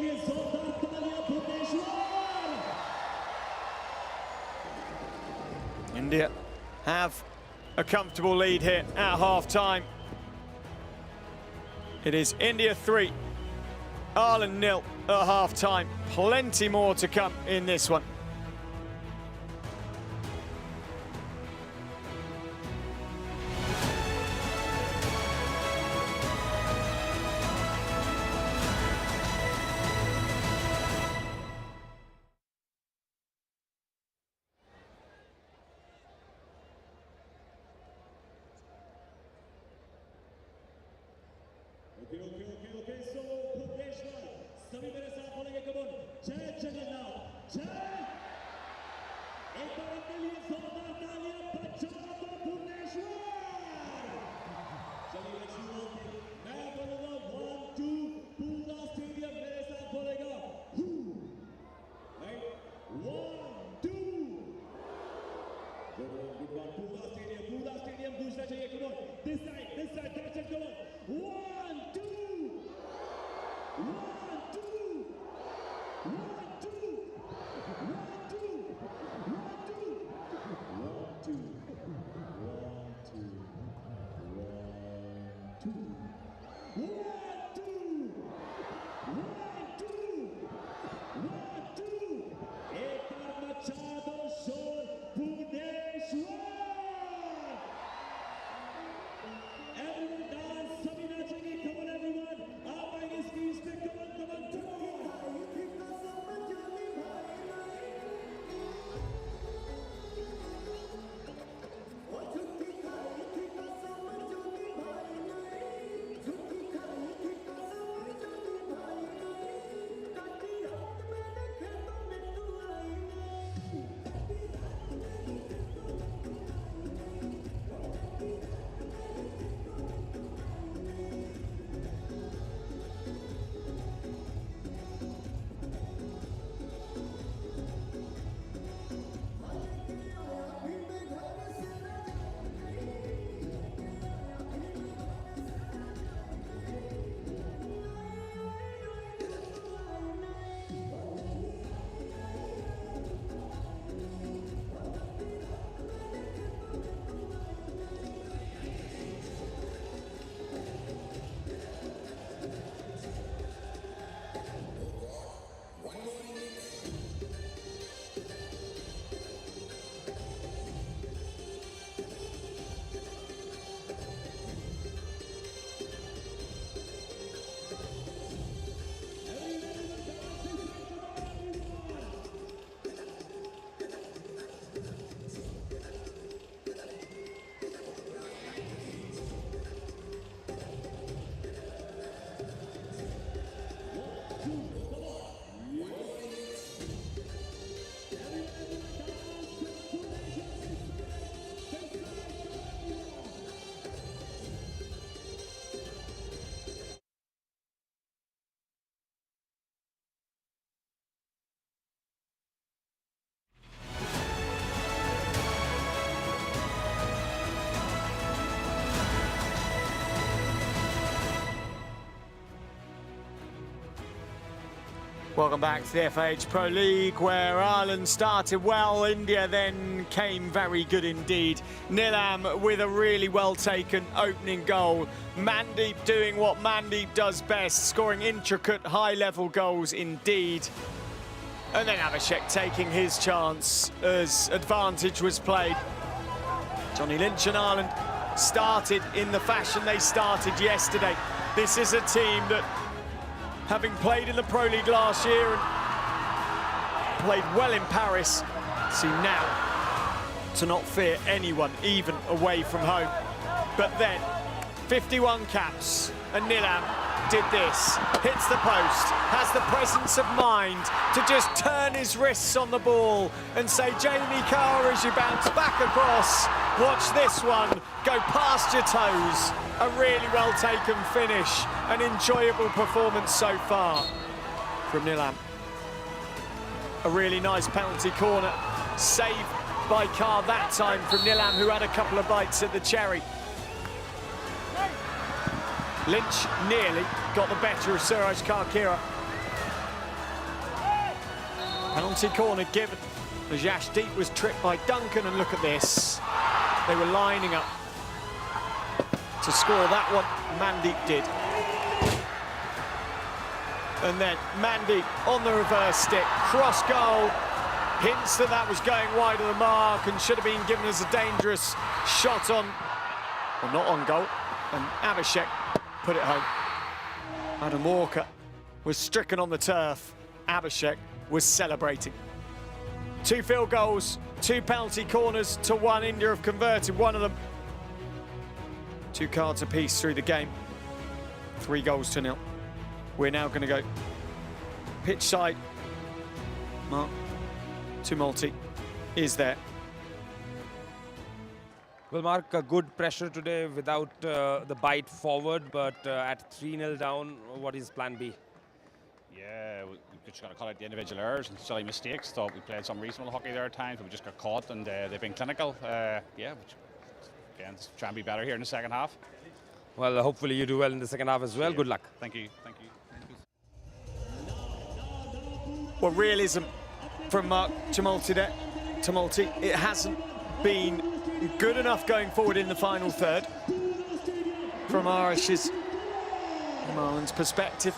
India have a comfortable lead here at half-time. It is India 3, Ireland 0 at half-time. Plenty more to come in this one. Okay, so Bhubaneswar, सभी मेरे साथ बोलेंगे कबूल, जय जगन्नाथ, जय। एक बार अपने लिए जोरदार तालियां बजाओ तो भुवनेश्वर। चलिए let's see one thing, मैं बोलूँगा 1 2 पूरा स्टेडियम मेरे साथ बोलेगा, right? 1 2 good one, पूरा स्टेडियम गूंजना चाहिए, come on, this side, that's it, come on, 1 2 1 2 1 2 1 2 1 2 1 2 एक बार मचा दो शोर भुवनेश्वर। Everyone dance, सभी नाचेंगे, come on everyone, आप आएंगे स्क्रीन पे, come on, Welcome back to the FIH Pro League, where Ireland started well. India then came very good indeed. Nilam with a really well taken opening goal. Mandeep doing what Mandeep does best, scoring intricate high level goals indeed. And then Abhishek taking his chance as advantage was played. Johnny Lynch and Ireland started in the fashion they started yesterday. This is a team that, having played in the Pro League last year and played well in Paris, seem now to not fear anyone, even away from home. But then, 51 caps, and Nilam did this, hits the post, has the presence of mind to just turn his wrists on the ball and say, Jamie Carr, as you bounce back across, watch this one, go past your toes. A really well taken finish, an enjoyable performance so far from Nilam. A really nice penalty corner, saved by Carr that time from Nilam, who had a couple of bites at the cherry. Lynch nearly got the better of Suraj Karkira. Penalty corner given as Yashdeep was tripped by Duncan, and look at this. They were lining up to score that one. Mandeep did. And then Mandeep on the reverse stick, cross goal. Hints that that was going wide of the mark and should have been given as a dangerous shot on, well, not on goal. And Abhishek put it home. Adam Walker was stricken on the turf. Abhishek was celebrating. 2 field goals, 2 penalty corners to 1. India have converted one of them. 2 cards apiece through the game. 3 goals to 0. We're now going to go pitch side. Mark Tumulty is there. Well, Mark, a good pressure today without the bite forward, but at 3-0 down, what is plan B? Yeah, we just got to call out the individual errors and silly mistakes. Thought we played some reasonable hockey there at times, but we just got caught, and they've been clinical. Yeah, again, try and be better here in the second half. Well, hopefully you do well in the second half as well. Yeah. Good luck. Thank you. Thank you. Well, realism from Mark Tumulty. It hasn't been good enough going forward in the final third from Irish's, from Ireland's perspective.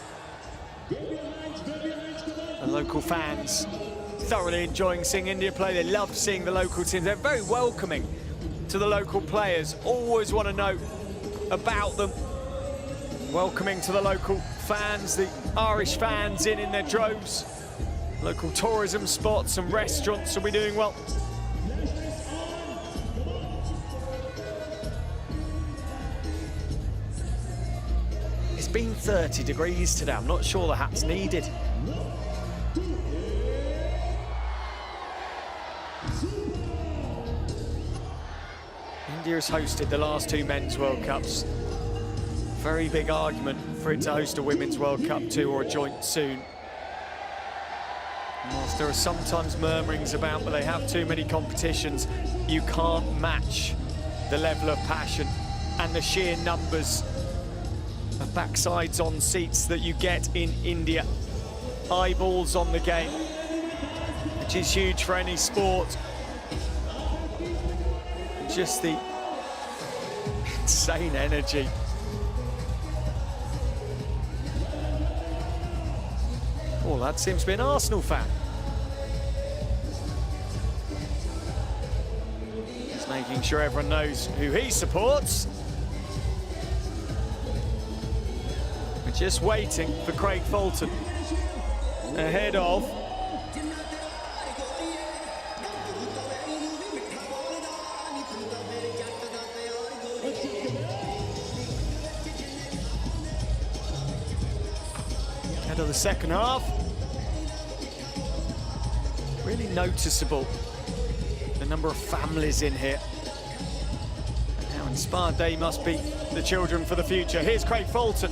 The local fans thoroughly enjoying seeing India play. They love seeing the local teams. They're very welcoming to the local players. Always want to know about them. Welcoming to the local fans, the Irish fans in their droves. Local tourism spots and restaurants will be doing well. It's been 30 degrees today. I'm not sure the hat's needed. India has hosted the last 2 Men's World Cups. Very big argument for it to host a Women's World Cup too, or a joint soon. And whilst there are sometimes murmurings about, but they have too many competitions, you can't match the level of passion and the sheer numbers of backsides on seats that you get in India. Eyeballs on the game, which is huge for any sport. And just the insane energy. Oh, that seems to be an Arsenal fan. Just making sure everyone knows who he supports. We're just waiting for Craig Fulton ahead of the second half. Really noticeable the number of families in here. And how inspired they must be, the children for the future. Here's Craig Fulton.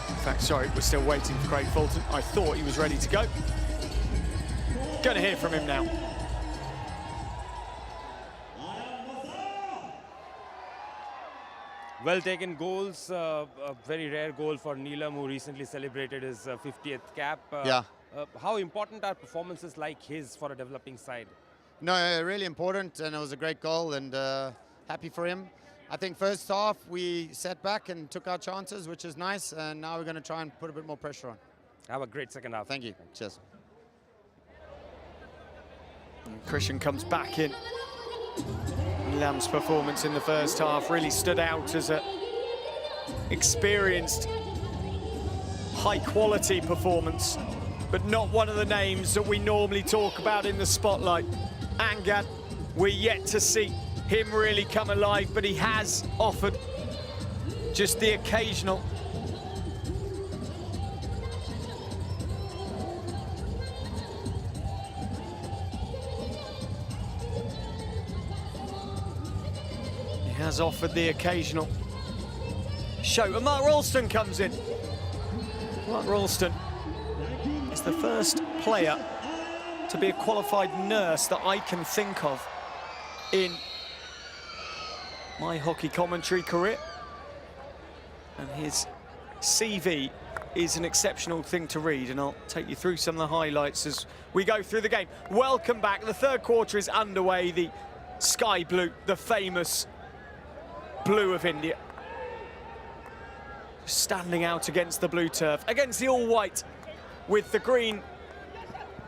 In fact, sorry, we're still waiting for Craig Fulton. I thought he was ready to go. Going to hear from him now. Well taken goals. A very rare goal for Neelam, who recently celebrated his 50th cap. Yeah. How important are performances like his for a developing side? No, really important, and it was a great goal, and happy for him. I think first half we sat back and took our chances, which is nice, and now we're going to try and put a bit more pressure on. Have a great second half. Thank you. Cheers. And Christian comes back in. Lamb's performance in the first half really stood out as a experienced, high-quality performance, but not one of the names that we normally talk about in the spotlight. Angad, we're yet to see him really come alive, but he has offered just the occasional. He has offered the occasional show. And Mark Ralston comes in. Mark Ralston is the first player to be a qualified nurse that I can think of in my hockey commentary career. And his CV is an exceptional thing to read, and I'll take you through some of the highlights as we go through the game. Welcome back. The third quarter is underway. The sky blue, the famous blue of India, standing out against the blue turf, against the all-white with the green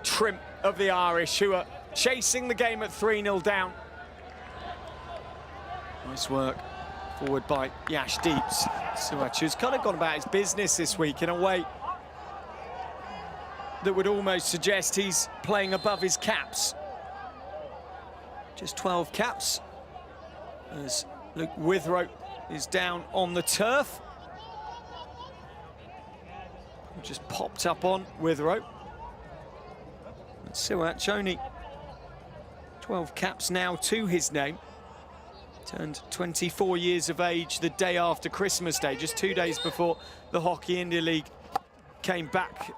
trim of the Irish, who are chasing the game at 3-0 down. Nice work forward by Yash Deeps. Suach, who's kind of gone about his business this week in a way that would almost suggest he's playing above his caps. Just 12 caps as Luke Withrow is down on the turf. Just popped up on Withrow. And Suach only 12 caps now to his name. Turned 24 years of age the day after Christmas Day, just 2 days before the Hockey India League came back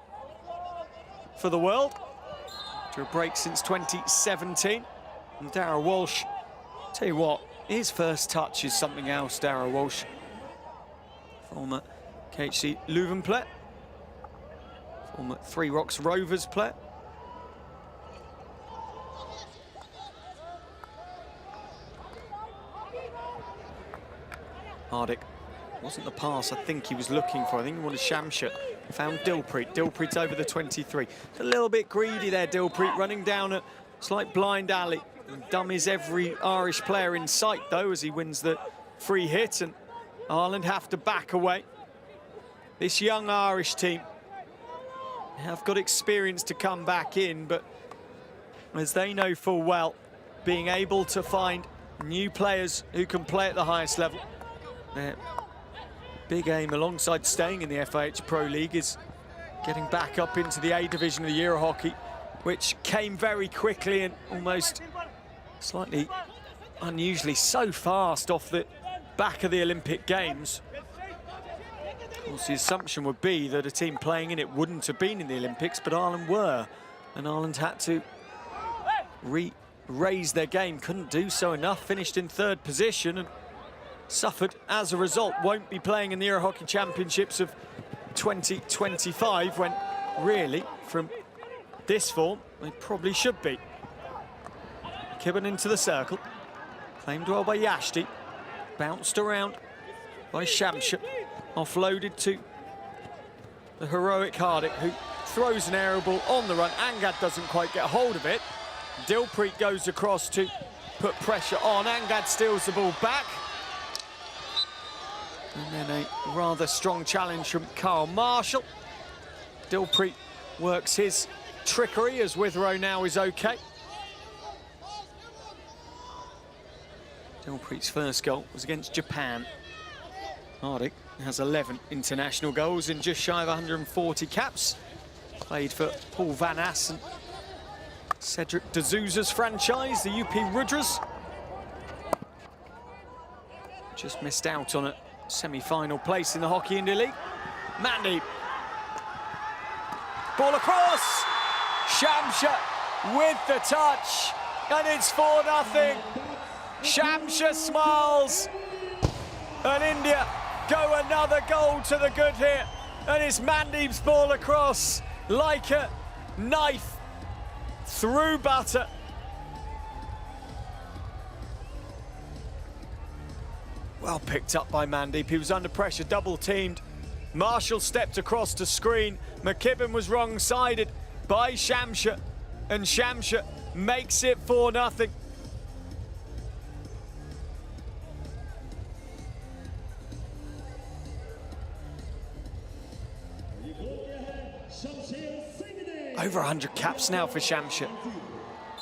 for the world after a break since 2017. And Darragh Walsh, tell you what, his first touch is something else. Darragh Walsh, former KHC Leuven player, former Three Rocks Rovers player. Hardik, wasn't the pass I think he was looking for. I think he wanted Shamsher. Found Dilpreet. Dilpreet's over the 23. A little bit greedy there, Dilpreet, running down a slight blind alley. And dummies every Irish player in sight, though, as he wins the free hit. And Ireland have to back away. This young Irish team have got experience to come back in, but as they know full well, being able to find new players who can play at the highest level, their big aim, alongside staying in the FIH Pro League, is getting back up into the A division of the Euro Hockey, which came very quickly and almost slightly unusually so fast off the back of the Olympic Games. Of course, the assumption would be that a team playing in it wouldn't have been in the Olympics, but Ireland were, and Ireland had to raise their game. Couldn't do so enough, finished in third position and suffered as a result. Won't be playing in the Euro Hockey Championships of 2025, when really, from this form, they probably should be. Kibben into the circle, claimed well by Yashti, bounced around by Shamsher, offloaded to the heroic Hardik, who throws an aerial ball on the run. Angad doesn't quite get a hold of it. Dilpreet goes across to put pressure on. Angad steals the ball back. And then a rather strong challenge from Carl Marshall. Dilpreet works his trickery as Withrow now is okay. Dilpreet's first goal was against Japan. Hardik has 11 international goals in just shy of 140 caps. Played for Paul Van Assen, Cedric D'Souza's franchise, the UP Rudras. Just missed out on a semi-final place in the Hockey India League. Mandy. Ball across. Shamsher with the touch. And it's 4-0. Shamsher smiles. And India go another goal to the good here. And it's Mandeep's ball across like a knife through butter. Well picked up by Mandeep. He was under pressure, double teamed. Marshall stepped across to screen. McKibben was wrong-sided by Shamsha. And Shamsha makes it 4-0. Over 100 caps now for Shamsha.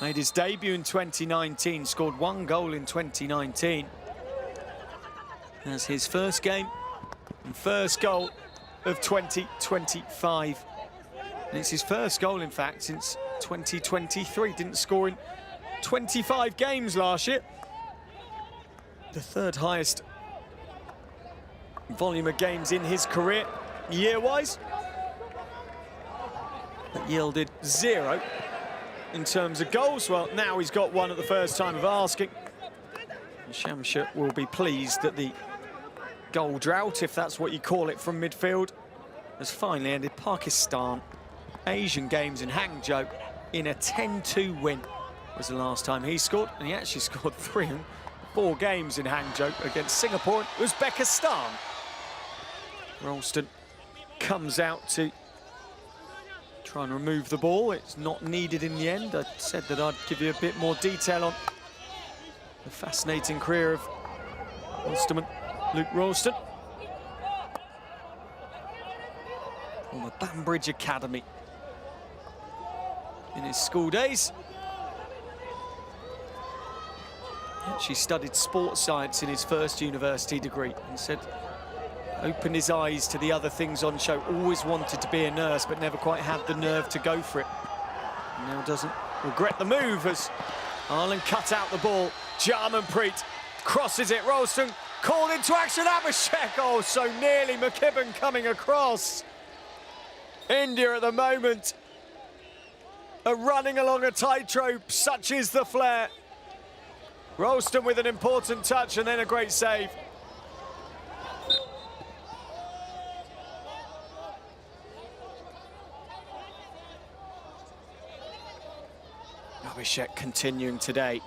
Made his debut in 2019, scored 1 goal in 2019. That's his first game and first goal of 2025. And it's his first goal, in fact, since 2023. Didn't score in 25 games last year. The third highest volume of games in his career, year-wise. That yielded 0 in terms of goals. Well, now he's got 1 at the first time of asking. And Shamsha will be pleased that the goal drought, if that's what you call it, from midfield has finally ended. Pakistan Asian Games in Hangzhou in a 10-2 win was the last time he scored, and he actually scored 3 in 4 games in Hangzhou against Singapore and Uzbekistan. Ralston comes out to try and remove the ball. It's not needed in the end. I said that I'd give you a bit more detail on the fascinating career of Ulsterman Luke Ralston. From the Banbridge Academy in his school days. He actually studied sports science in his first university degree and said, opened his eyes to the other things on show. Always wanted to be a nurse, but never quite had the nerve to go for it. And now doesn't regret the move as Ireland cut out the ball. Jarmanpreet crosses it. Ralston called into action. Abhishek, oh, so nearly. McKibben coming across. India at the moment are running along a tightrope. Such is the flair. Ralston with an important touch and then a great save. Abhishek continuing today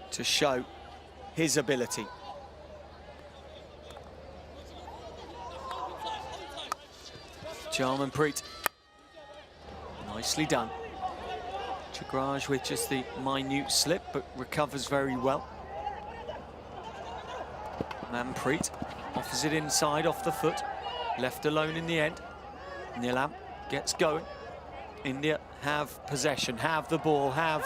to show his ability. Jarmanpreet, nicely done. Jagraj with just the minute slip, but recovers very well. Manpreet offers it inside off the foot, left alone in the end. Nilam gets going. India have possession, have the ball, have...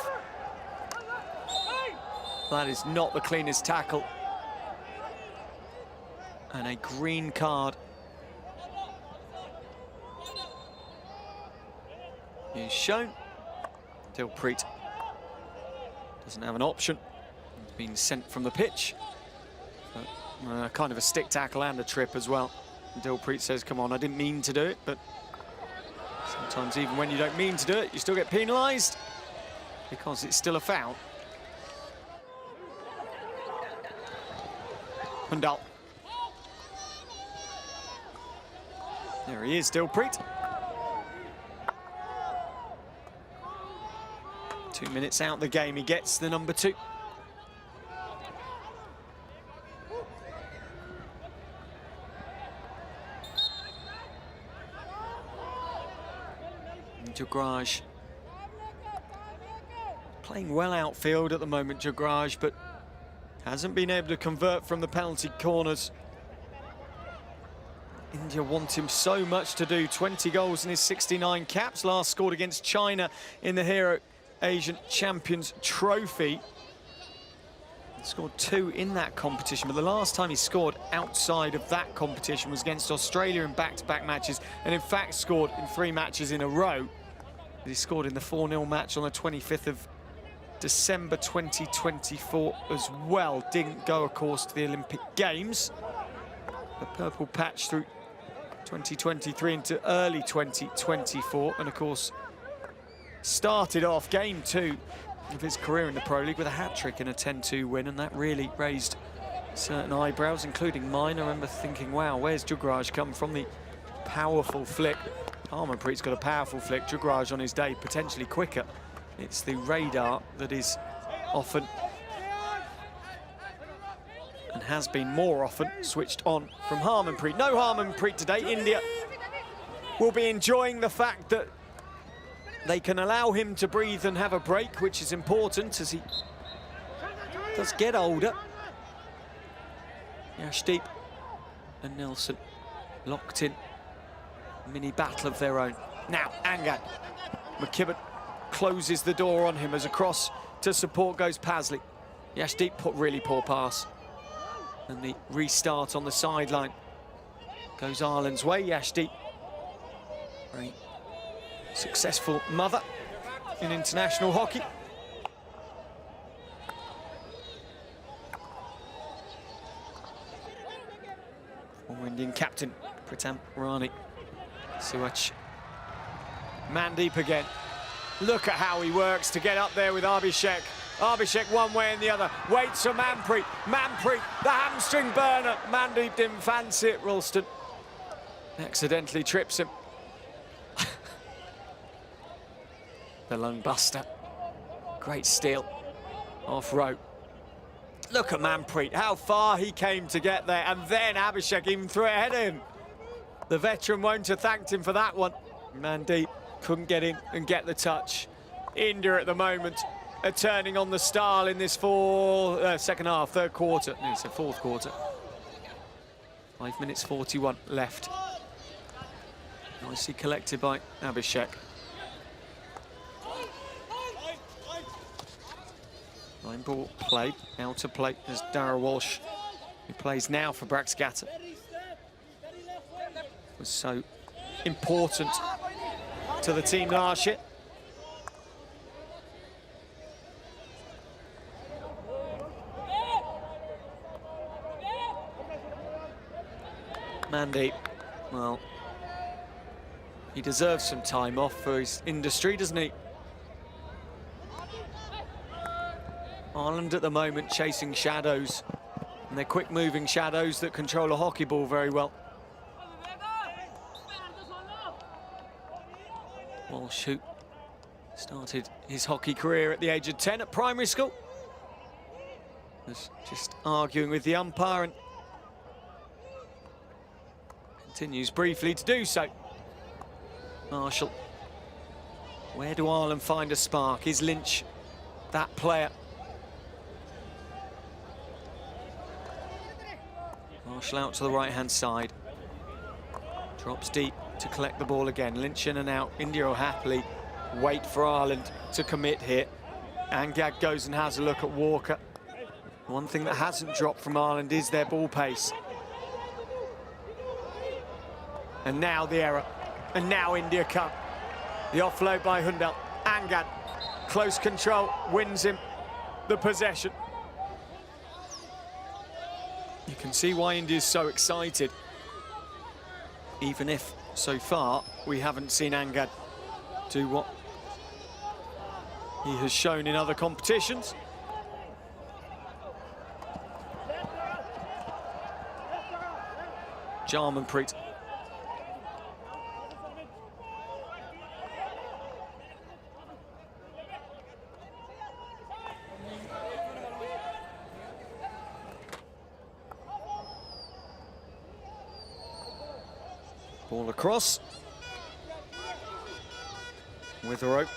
That is not the cleanest tackle. And a green card is shown. Dilpreet doesn't have an option. He's been sent from the pitch. But, kind of a stick tackle and a trip as well. And Dilpreet says, come on, I didn't mean to do it, but sometimes even when you don't mean to do it, you still get penalised because it's still a foul. Pandal. There he is, Dilpreet. 2 minutes out the game, he gets the number 2. Jagraj playing well outfield at the moment, Jagraj, but hasn't been able to convert from the penalty corners. India want him so much to do. 20 goals in his 69 caps. Last scored against China in the Hero Asian Champions Trophy. He scored 2 in that competition, but the last time he scored outside of that competition was against Australia in back-to-back matches, and in fact scored in 3 matches in a row. He scored in the 4-0 match on the 25th of December 2024 as well. Didn't go, of course, to the Olympic Games. The purple patch through 2023 into early 2024, and of course started off game 2 of his career in the Pro League with a hat-trick and a 10-2 win, and that really raised certain eyebrows, including mine. I remember thinking, wow, where's Jugraj come from? The powerful flick. Harmanpreet's got a powerful flick. Jugraj on his day, potentially quicker. It's the radar that is often, and has been more often, switched on from Harmanpreet. No Harmanpreet today. India will be enjoying the fact that they can allow him to breathe and have a break, which is important as he does get older. Yashdeep and Nelson locked in. Mini battle of their own. Now, Angad. McKibben closes the door on him as across to support goes Pasley. Yashdeep put really poor pass. And the restart on the sideline goes Ireland's way. Yashdeep, very successful mother in international hockey. Former Indian captain Pritam Rani. Suach. Mandeep again. Look at how he works to get up there with Abhishek. Abhishek one way and the other. Waits for Manpreet. Manpreet, the hamstring burner. Mandeep didn't fancy it. Ralston accidentally trips him. The lung buster. Great steal. Off rope. Look at Manpreet, how far he came to get there. And then Abhishek even threw it ahead of him. The veteran won't have thanked him for that one. Mandeep couldn't get in and get the touch. India at the moment are turning on the style in this second half, third quarter. No, it's a fourth quarter. 5 minutes 41 left. Nicely collected by Abhishek. Line ball played, out to play as Dara Walsh, who plays now for Braxgatter. Was so important to the team last year. Mandeep, well, he deserves some time off for his industry, doesn't he? Ireland at the moment chasing shadows, and they're quick-moving shadows that control a hockey ball very well. Walsh, who started his hockey career at the age of 10 at primary school, was just arguing with the umpire and continues briefly to do so. Marshall. Where do Ireland find a spark? Is Lynch that player? Marshall out to the right-hand side. Drops deep to collect the ball again. Lynch in and out. India will happily wait for Ireland to commit here. Angad goes and has a look at Walker. One thing that hasn't dropped from Ireland is their ball pace. And now the error. And now India come. The offload by Hundal. Angad, close control, wins him the possession. You can see why India's so excited, even if, so far, we haven't seen Angad do what he has shown in other competitions. Jarmanpreet. Ball across. Witherow.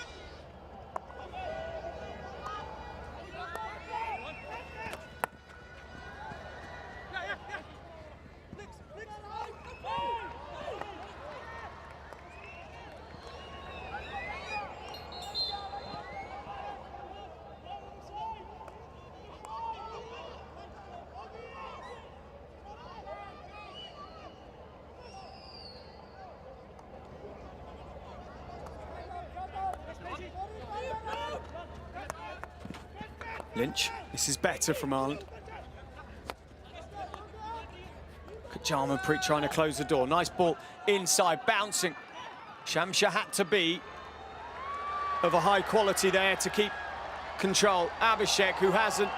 Lynch, this is better from Ireland. Jarmanpreet trying to close the door. Nice ball inside, bouncing. Shamsha had to be of a high quality there to keep control. Abhishek, who hasn't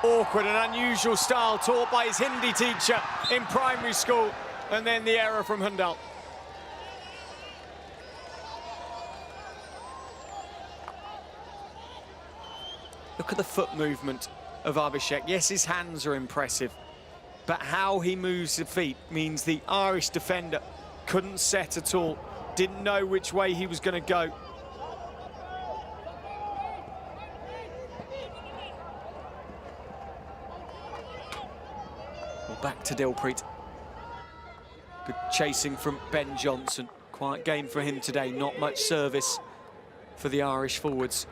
awkward and unusual style taught by his Hindi teacher in primary school, and then the error from Hundal. Look at the foot movement of Abhishek. Yes, his hands are impressive, but how he moves the feet means the Irish defender couldn't set at all, didn't know which way he was going to go. Well, back to Dilpreet. Good chasing from Ben Johnson. Quiet game for him today, not much service for the Irish forwards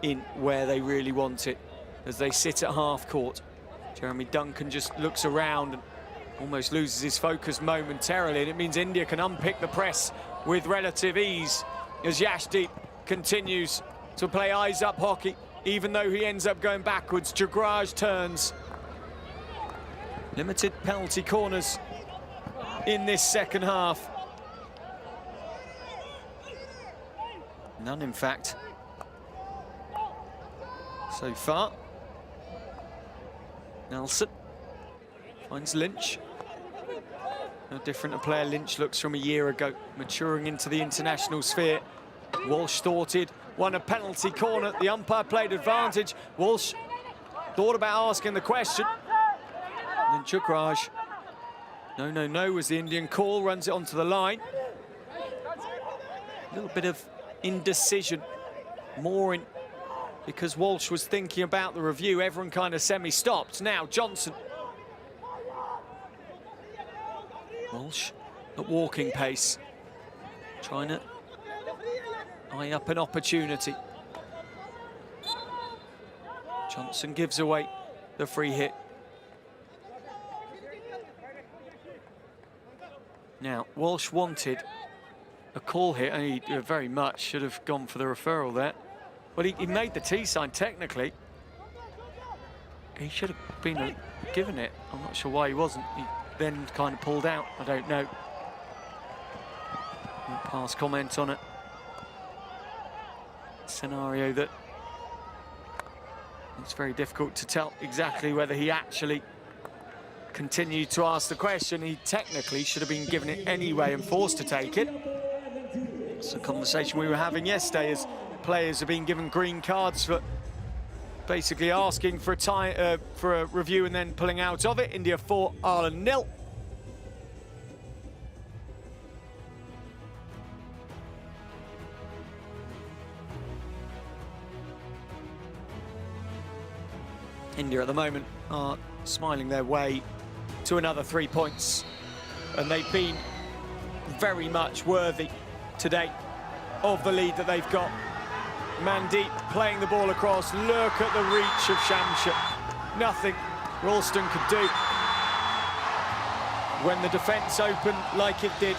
in where they really want it as they sit at half court. Jeremy Duncan just looks around and almost loses his focus momentarily, and it means India can unpick the press with relative ease as Yashdeep continues to play eyes-up hockey, even though he ends up going backwards. Jagraj turns. Limited penalty corners in this second half. None, in fact, so far. Nelson finds Lynch. No different a player Lynch looks from a year ago, maturing into the international sphere. Walsh thought he'd won a penalty corner. The umpire played advantage. Walsh thought about asking the question. And then Chukraj. No was the Indian call, runs it onto the line. A little bit of indecision, more in because Walsh was thinking about the review. Everyone kind of semi-stopped. Now Johnson. Walsh at walking pace, trying to eye up an opportunity. Johnson gives away the free hit. Now, Walsh wanted a call here, and he very much should have gone for the referral there. Well, he made the T sign technically. He should have been given it. I'm not sure why he wasn't. He then kind of pulled out. I don't know. Pass comment on it. Scenario that it's very difficult to tell exactly whether he actually continued to ask the question. He technically should have been given it anyway and forced to take it. It's a conversation we were having yesterday as players have been given green cards for basically asking for a review and then pulling out of it. India 4, Ireland 0. India at the moment are smiling their way to another 3 points, and they've been very much worthy today of the lead that they've got. Mandeep playing the ball across. Look at the reach of Shamshir. Nothing Ralston could do when the defence opened like it did.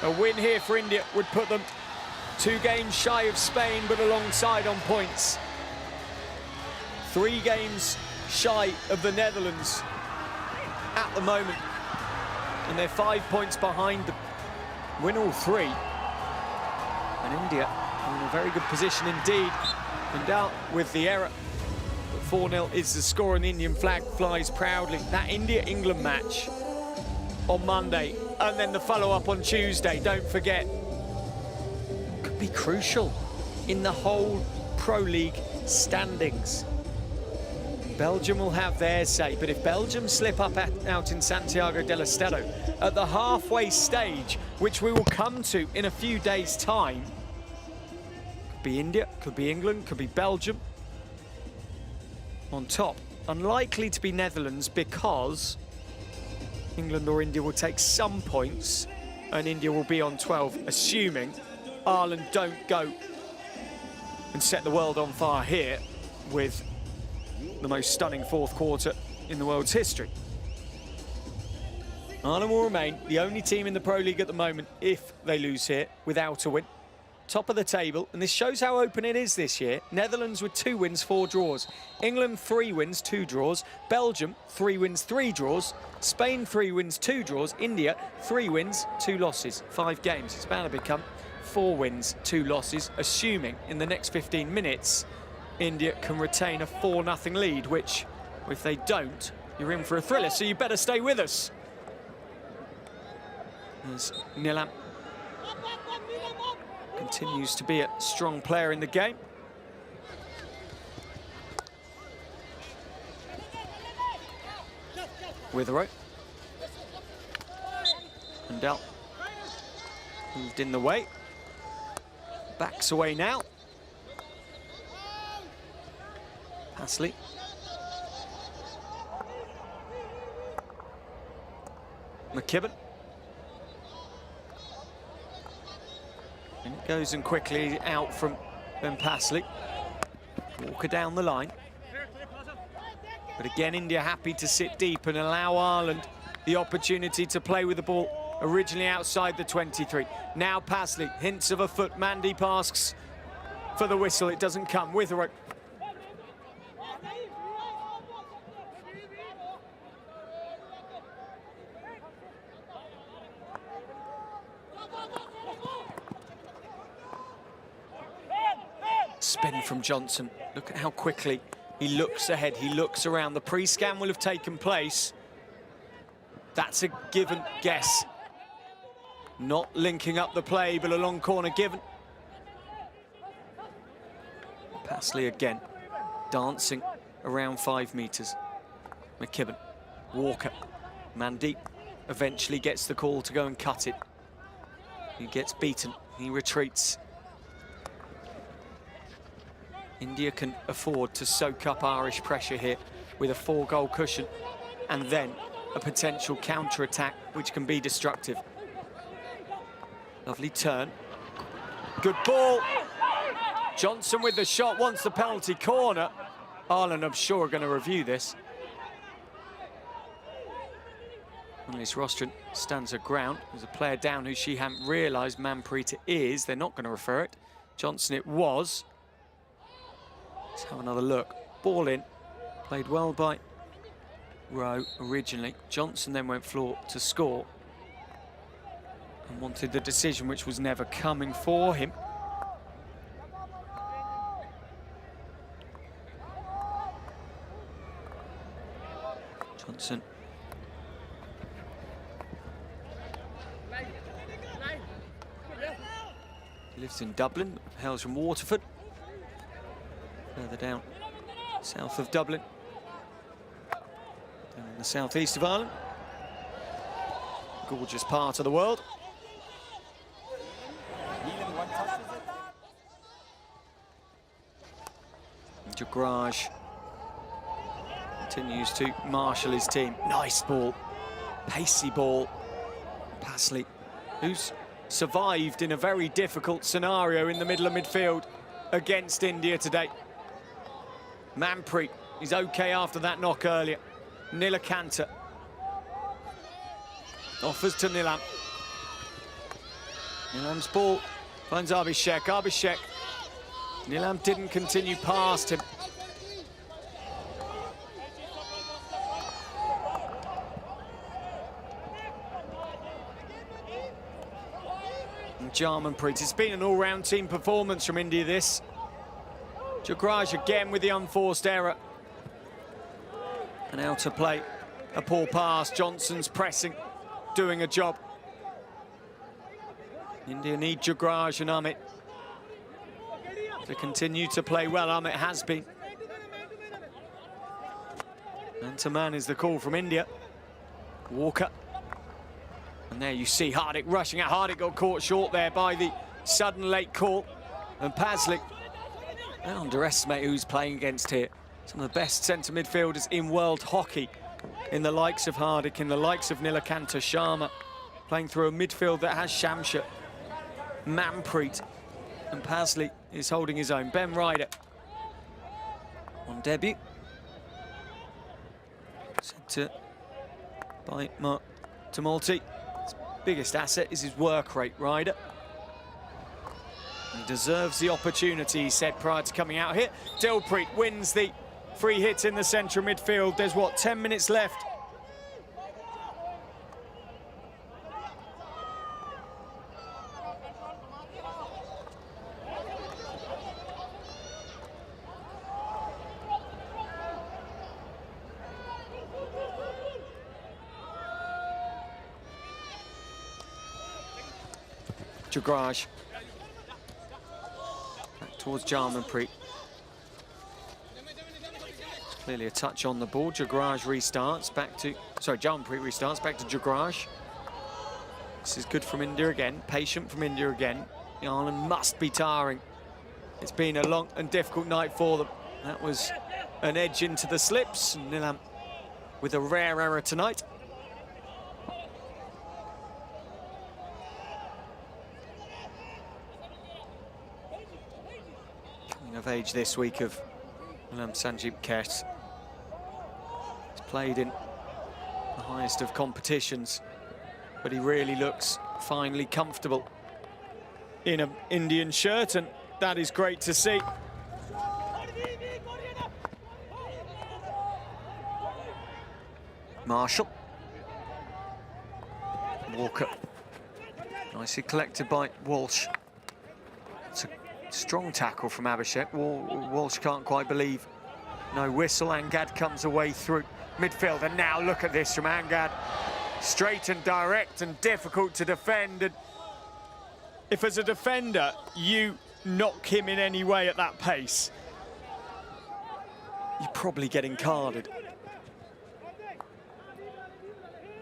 A win here for India would put them 2 games shy of Spain, but alongside on points. 3 games shy of the Netherlands at the moment, and they're 5 points behind them. Win all 3, and India are in a very good position indeed. And out with the error, but 4-0 is the score, and the Indian flag flies proudly. That India-England match on Monday, and then the follow-up on Tuesday, don't forget, could be crucial in the whole Pro League standings. Belgium will have their say, but if Belgium slip up out in Santiago del Estero at the halfway stage, which we will come to in a few days' time, could be India, could be England, could be Belgium on top. Unlikely to be Netherlands, because England or India will take some points and India will be on 12, assuming Ireland don't go and set the world on fire here with the most stunning 4th quarter in the world's history. Ireland will remain the only team in the Pro League at the moment, if they lose here, without a win. Top of the table, and this shows how open it is this year. Netherlands with 2 wins, 4 draws. England 3 wins, 2 draws. Belgium 3 wins, 3 draws. Spain 3 wins, 2 draws. India 3 wins, 2 losses. 5 games. It's bound to become 4 wins, 2 losses, assuming in the next 15 minutes India can retain a 4-0 lead, which If they don't, you're in for a thriller, so you better stay with us. As Nilam continues to be a strong player in the game. Withrow. Handel moved in the way. Backs away now. Pasley. McKibben. And it goes in quickly out from Ben Pasley. Walker down the line. But again, India happy to sit deep and allow Ireland the opportunity to play with the ball originally outside the 23. Now Pasley, hints of a foot. Mandeep asks for the whistle. It doesn't come. Withrow. Spin from Johnson. Look at how quickly he looks ahead. He looks around. The pre-scan will have taken place. That's a given guess. Not linking up the play, but a long corner given. Pasley again, dancing around 5 meters. McKibben, Walker, Mandeep eventually gets the call to go and cut it. He gets beaten, he retreats. India can afford to soak up Irish pressure here with a 4-goal cushion and then a potential counter-attack which can be destructive. Lovely turn. Good ball. Johnson with the shot, wants the penalty corner. Ireland, I'm sure, are going to review this. Annalise Rostron stands her ground. There's a player down who she hadn't realised Manpreet is. They're not going to refer it. Johnson it was. Let's have another look. Ball in. Played well by Rowe originally. Johnson then went floor to score and wanted the decision which was never coming for him. Johnson. He lives in Dublin, hails from Waterford. Further down, south of Dublin. Down in the southeast of Ireland. Gorgeous part of the world. Jagraj continues to marshal his team. Nice ball, pacey ball. Pasley, who's survived in a very difficult scenario in the middle of midfield against India today. Manpreet is okay after that knock earlier. Nilakanta offers to Nilam. Nilam's ball finds Abhishek. Abhishek. Nilam didn't continue past him. And Jarmanpreet. It's been an all-round team performance from India, this. Jagraj again with the unforced error. And out to play. A poor pass. Johnson's pressing, doing a job. India need Jagraj and Amit to continue to play well. Amit has been. Man to man is the call from India. Walker. And there you see Hardik rushing out. Hardik got caught short there by the sudden late call. And Pasley, don't underestimate who's playing against here. Some of the best centre midfielders in world hockey, in the likes of Hardik, in the likes of Nilakanta Sharma, playing through a midfield that has Shamsher, Manpreet, and Pasley is holding his own. Ben Ryder on debut. Sent to by Mark Tumulty. His biggest asset is his work rate, Ryder. He deserves the opportunity, he said prior to coming out here. Dilpreet wins the free hit in the central midfield. There's, what, 10 minutes left? Jagraj. Back towards Jarmanpreet. Clearly a touch on the ball. Jagraj restarts back to, Jarmanpreet restarts back to Jagraj. This is good from India again, patient from India again. Ireland must be tiring. It's been a long and difficult night for them. That was an edge into the slips. Nilam with a rare error tonight. Coming of age this week of Nilam Sanjeev Kaur. He's played in the highest of competitions, but he really looks finally comfortable in an Indian shirt, and that is great to see. Marshall. Walker. Nicely collected by Walsh. It's a strong tackle from Abhishek. Walsh can't quite believe. No whistle. Angad comes away through midfield, and now look at this from Angad. Straight and direct and difficult to defend. And if as a defender you knock him in any way at that pace, you're probably getting carded.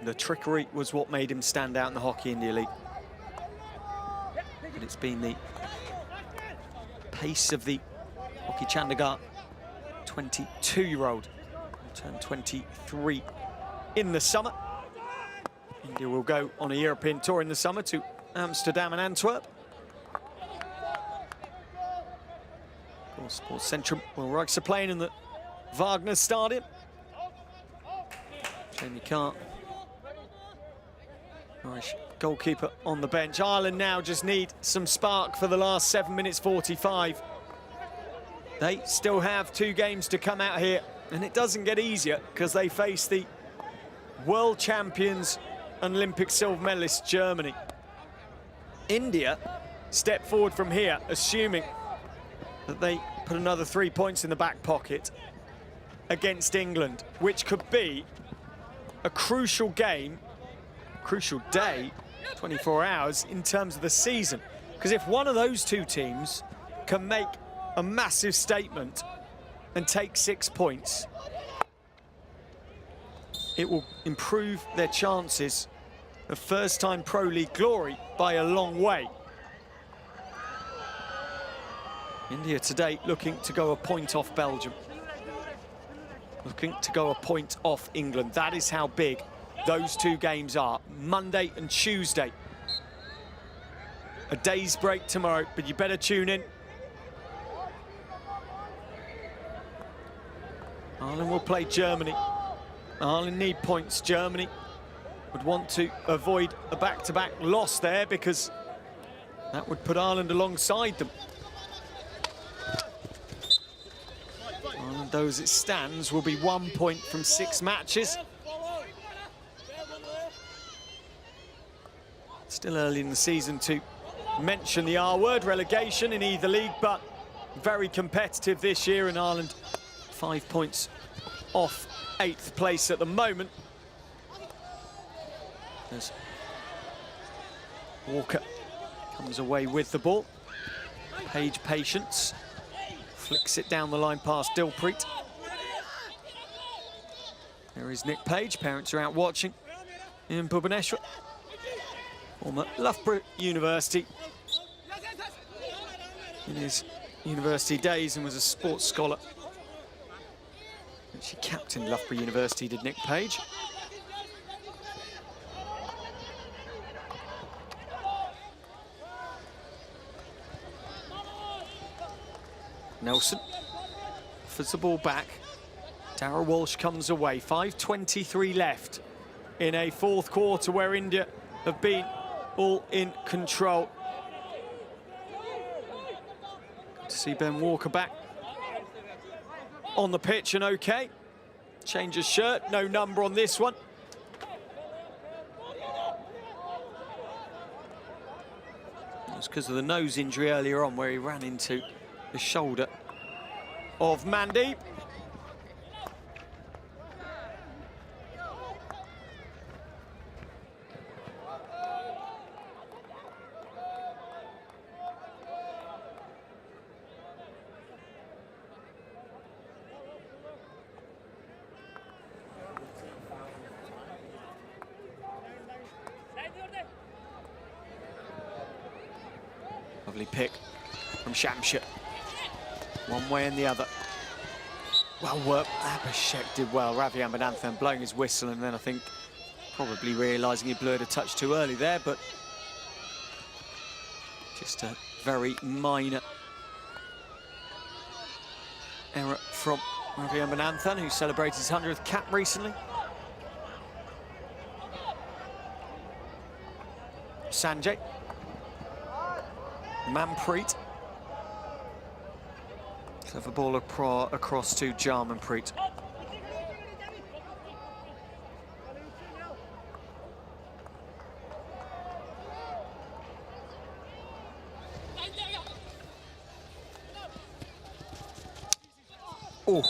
The trickery was what made him stand out in the Hockey India League. And it's been the pace of the Hockey Chandigarh 22-year-old, turned 23 in the summer. India will go on a European tour in the summer to Amsterdam and Antwerp. Of course, Sports Centrum will Rijkse playing in the Wagner Stadium. Jamie Carr, Irish goalkeeper, on the bench. Ireland now just need some spark for the last 7 minutes 45. They still have 2 games to come out here, and it doesn't get easier because they face the world champions and Olympic silver medalist Germany. India step forward from here, assuming that they put another 3 points in the back pocket against England, which could be a crucial game, crucial day, 24 hours in terms of the season. Because if one of those 2 teams can make a massive statement and take 6 points, it will improve their chances of first-time Pro League glory by a long way. India today looking to go a point off Belgium. Looking to go a point off England. That is how big those 2 games are. Monday and Tuesday. A day's break tomorrow, but you better tune in. Ireland will play Germany. Ireland need points. Germany would want to avoid a back-to-back loss there, because that would put Ireland alongside them. Ireland, though, as it stands, will be 1 point from 6 matches. Still early in the season to mention the R word, relegation in either league, but very competitive this year, and Ireland 5 points off 8th place at the moment. As Walker comes away with the ball. Page patience. Flicks it down the line past Dilpreet. There is Nick Page. Parents are out watching in Bhubaneswar. Former Loughborough University in his university days, and was a sports scholar. She captained Loughborough University, did Nick Page. Nelson offers the ball back. Darrell Walsh comes away. 5:23 left in a 4th quarter where India have been all in control. Good to see Ben Walker back on the pitch and okay. Change of shirt, no number on this one. That's because of the nose injury earlier on, where he ran into the shoulder of Mandeep. Lovely pick from Shamsher. One way and the other. Well worked. Abhishek did well. Ravi Ambananthan blowing his whistle, and then I think probably realising he blew it a touch too early there, but just a very minor error from Ravi Ambananthan, who celebrated his 100th cap recently. Sanjay. Manpreet. Clever ball across to Jarmanpreet. Oh,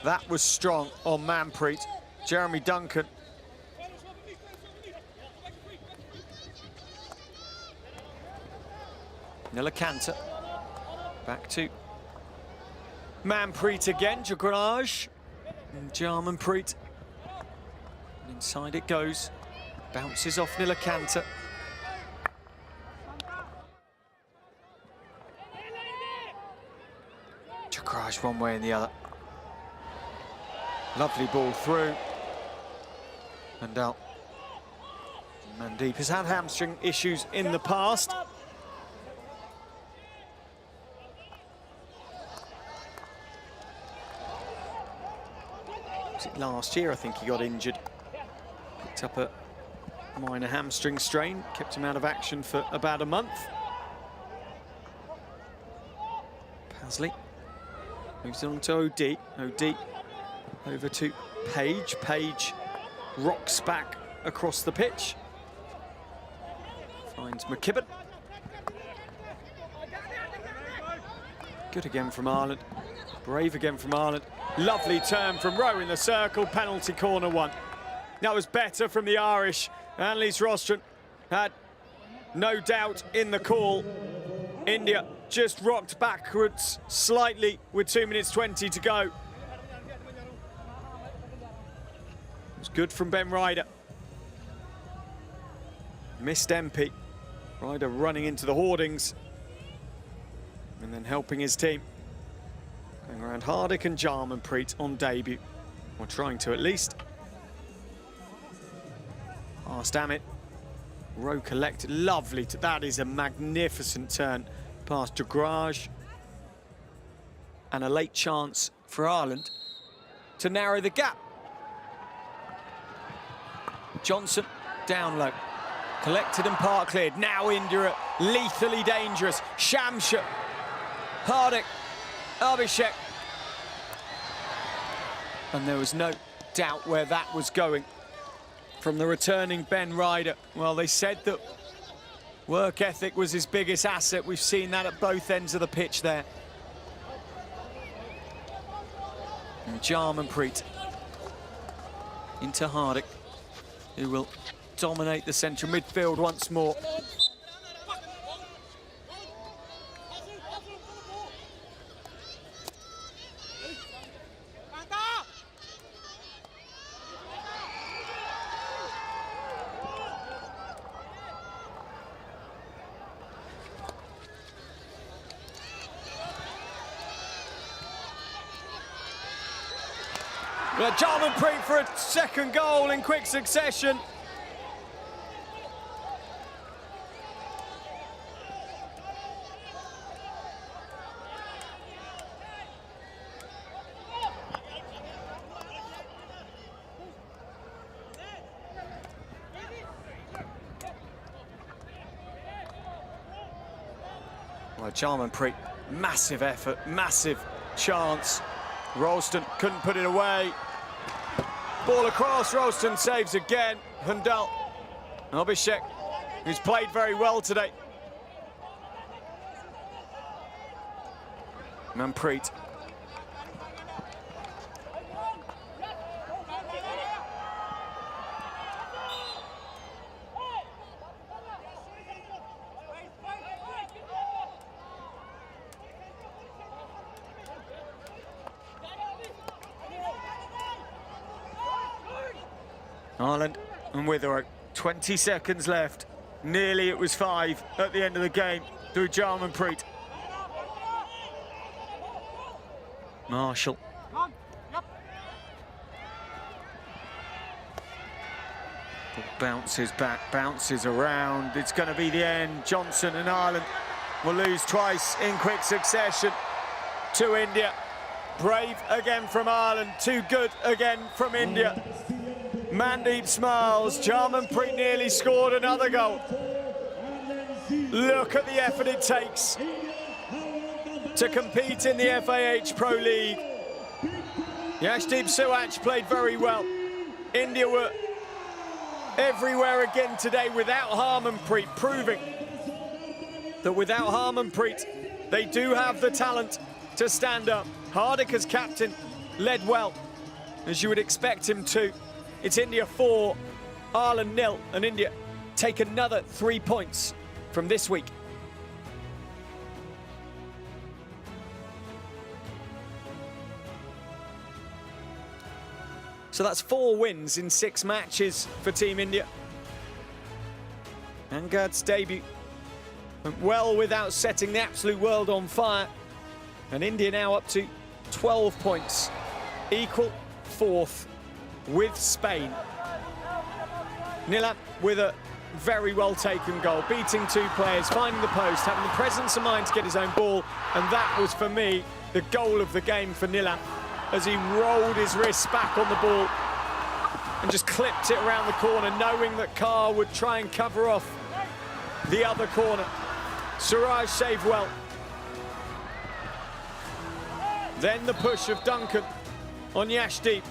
that was strong on Manpreet. Jeremy Duncan. Nilakanta. Back to Manpreet again. Jagraj. And Jarmanpreet. And inside it goes. Bounces off Nilakanta. Jagraj one way and the other. Lovely ball through. And out. Mandeep has had hamstring issues in the past. Was it last year? I think he got injured. Picked up a minor hamstring strain, kept him out of action for about a month. Pasley moves on to OD. OD over to Page. Page rocks back across the pitch. Finds McKibben. Good again from Ireland. Brave again from Ireland. Lovely turn from Rowe in the circle. Penalty corner one. That was better from the Irish. Annelies Rostron had no doubt in the call. India just rocked backwards slightly with 2 minutes 20 to go. It was good from Ben Ryder. Missed MP. Ryder running into the hoardings and then helping his team. Going around Hardik and Jarmanpreet on debut, or trying to at least. Past Amit. Rowe collected, lovely. That is a magnificent turn past Jagraj. And a late chance for Ireland to narrow the gap. Johnson down low. Collected and part cleared. Now India lethally dangerous. Shamsher. Hardik. Abhishek. And there was no doubt where that was going from the returning Ben Ryder. Well, they said that work ethic was his biggest asset. We've seen that at both ends of the pitch there. And Jarmanpreet into Hardik, who will dominate the central midfield once more. Jarmanpreet for a second goal in quick succession. Well, Jarmanpreet, massive effort, massive chance. Ralston couldn't put it away. Ball across, Ralston saves again. Hundal, Abhishek, who's played very well today. Manpreet. Ireland and Withrow, 20 seconds left. Nearly it was 5 at the end of the game. through Jarmanpreet. Marshall. Bounces back, bounces around. It's going to be the end. Johnson and Ireland will lose twice in quick succession to India. Brave again from Ireland, too good again from India. Mandeep smiles. Jarmanpreet nearly scored another goal. Look at the effort it takes to compete in the FIH Pro League. Yashdeep Suach played very well. India were everywhere again today without Harmanpreet, proving that without Harmanpreet, they do have the talent to stand up. Hardik as captain led well, as you would expect him to. It's India 4, Ireland 0, and India take another 3 points from this week. So that's 4 wins in 6 matches for Team India. Angard's debut went well without setting the absolute world on fire. And India now up to 12 points, equal 4th with Spain. Nilam with a very well taken goal, beating 2 players, finding the post, having the presence of mind to get his own ball. And that was, for me, the goal of the game for Nilam, as he rolled his wrists back on the ball and just clipped it around the corner, knowing that Carr would try and cover off the other corner. Suraj saved well. Then the push of Duncan on Yashdeep.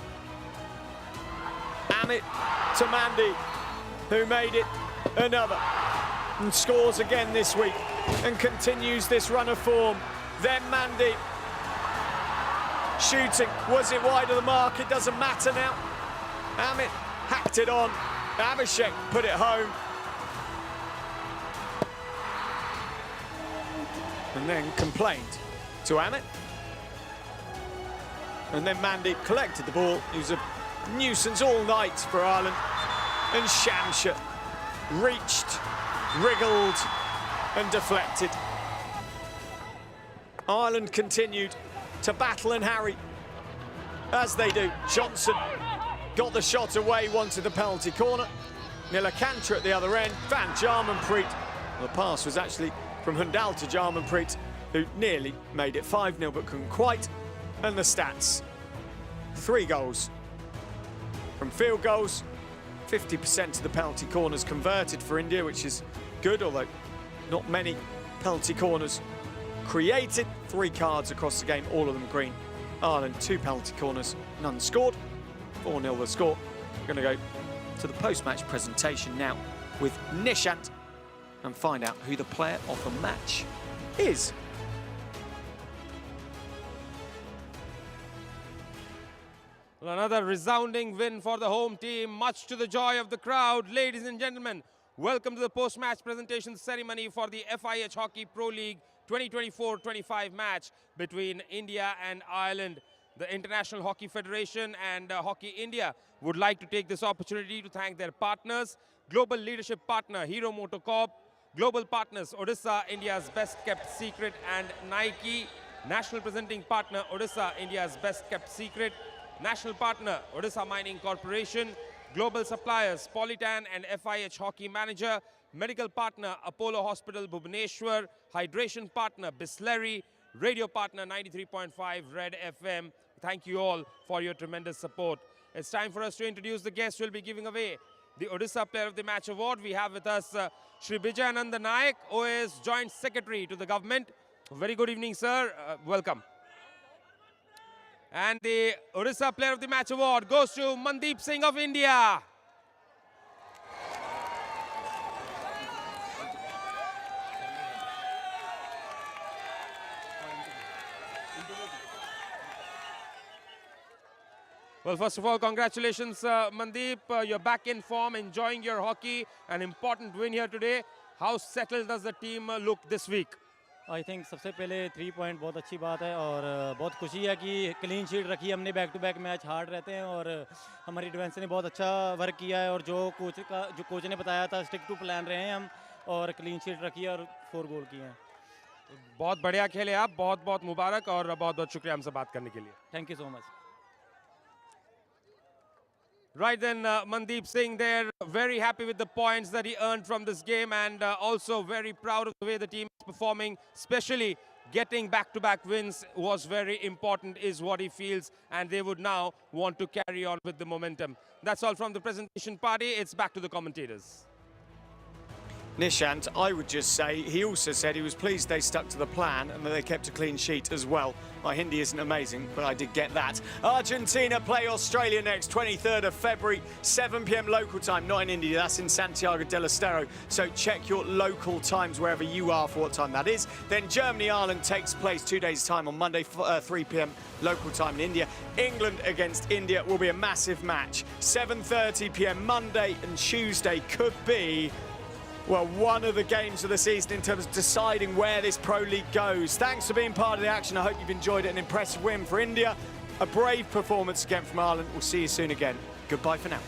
Amit to Mandeep, who made it another and scores again this week and continues this run of form. Then Mandeep shooting. Was it wide of the mark? It doesn't matter now. Amit hacked it on. Abhishek put it home. And then complained to Amit. And then Mandeep collected the ball. He was a nuisance all night for Ireland. And Shamsha reached, wriggled and deflected. Ireland continued to battle and harry, as they do. Johnson got the shot away, wanted the penalty corner. Nilakantha at the other end, found Jarmanpreet. The pass was actually from Hundal to Jarmanpreet, who nearly made it 5-0 but couldn't quite. And the stats: 3 goals from field goals, 50% of the penalty corners converted for India, which is good, although not many penalty corners created. 3 cards across the game, all of them green. Ireland 2 penalty corners, none scored. 4-0 the score. We're going to go to the post-match presentation now with Nishant and find out who the player of the match is. Well, another resounding win for the home team, much to the joy of the crowd. Ladies and gentlemen, welcome to the post-match presentation ceremony for the FIH Hockey Pro League 2024-25 match between India and Ireland. The International Hockey Federation and Hockey India would like to take this opportunity to thank their partners: Global Leadership Partner Hero MotoCorp, Global Partners Odisha, India's Best Kept Secret, and Nike. National Presenting Partner Odisha, India's Best Kept Secret. National Partner Odisha Mining Corporation. Global Suppliers Polytan and FIH Hockey Manager. Medical Partner Apollo Hospital Bhubaneswar. Hydration Partner Bisleri. Radio Partner 93.5 Red FM. Thank you all for your tremendous support. It's time for us to introduce the guests who will be giving away the Odisha Player of the Match award. We have with us Shri Bijayananda Nayak, OAS Joint Secretary to the Government. Very good evening, sir. Welcome. And the Odisha Player of the Match award goes to Mandeep Singh of India. Well, first of all, congratulations, Mandeep. You're back in form, enjoying your hockey. An important win here today. How settled does the team look this week? I think सबसे पहले 3 point बहुत अच्छी बात है और बहुत खुशी है कि क्लीन शीट रखी हमने। Back to back match hard रहते हैं और हमारी डिफेंस ने बहुत अच्छा वर्क किया है और जो कोच ने बताया था स्टिक टू प्लान रहे हैं हम और क्लीन शीट रखी है और 4 गोल किए हैं। बहुत बढ़िया खेले आप, बहुत बहुत मुबारक और बहुत बहुत शुक्रिया हमसे बात करने के लिए. Thank you so much. Right then, Mandeep Singh there, very happy with the points that he earned from this game, and also very proud of the way the team is performing, especially getting back-to-back wins was very important is what he feels, and they would now want to carry on with the momentum. That's all from the presentation party. It's back to the commentators. Nishant, I would just say, he also said he was pleased they stuck to the plan and that they kept a clean sheet as well. My Hindi isn't amazing, but I did get that. Argentina play Australia next, 23rd of February, 7 p.m. local time, not in India, that's in Santiago del Estero. So check your local times wherever you are for what time that is. Then Germany-Ireland takes place 2 days' time on Monday, 3 p.m. local time in India. England against India will be a massive match. 7:30 p.m. Monday and Tuesday could be, well, one of the games of the season in terms of deciding where this Pro League goes. Thanks for being part of the action. I hope you've enjoyed it. An impressive win for India. A brave performance again from Ireland. We'll see you soon again. Goodbye for now.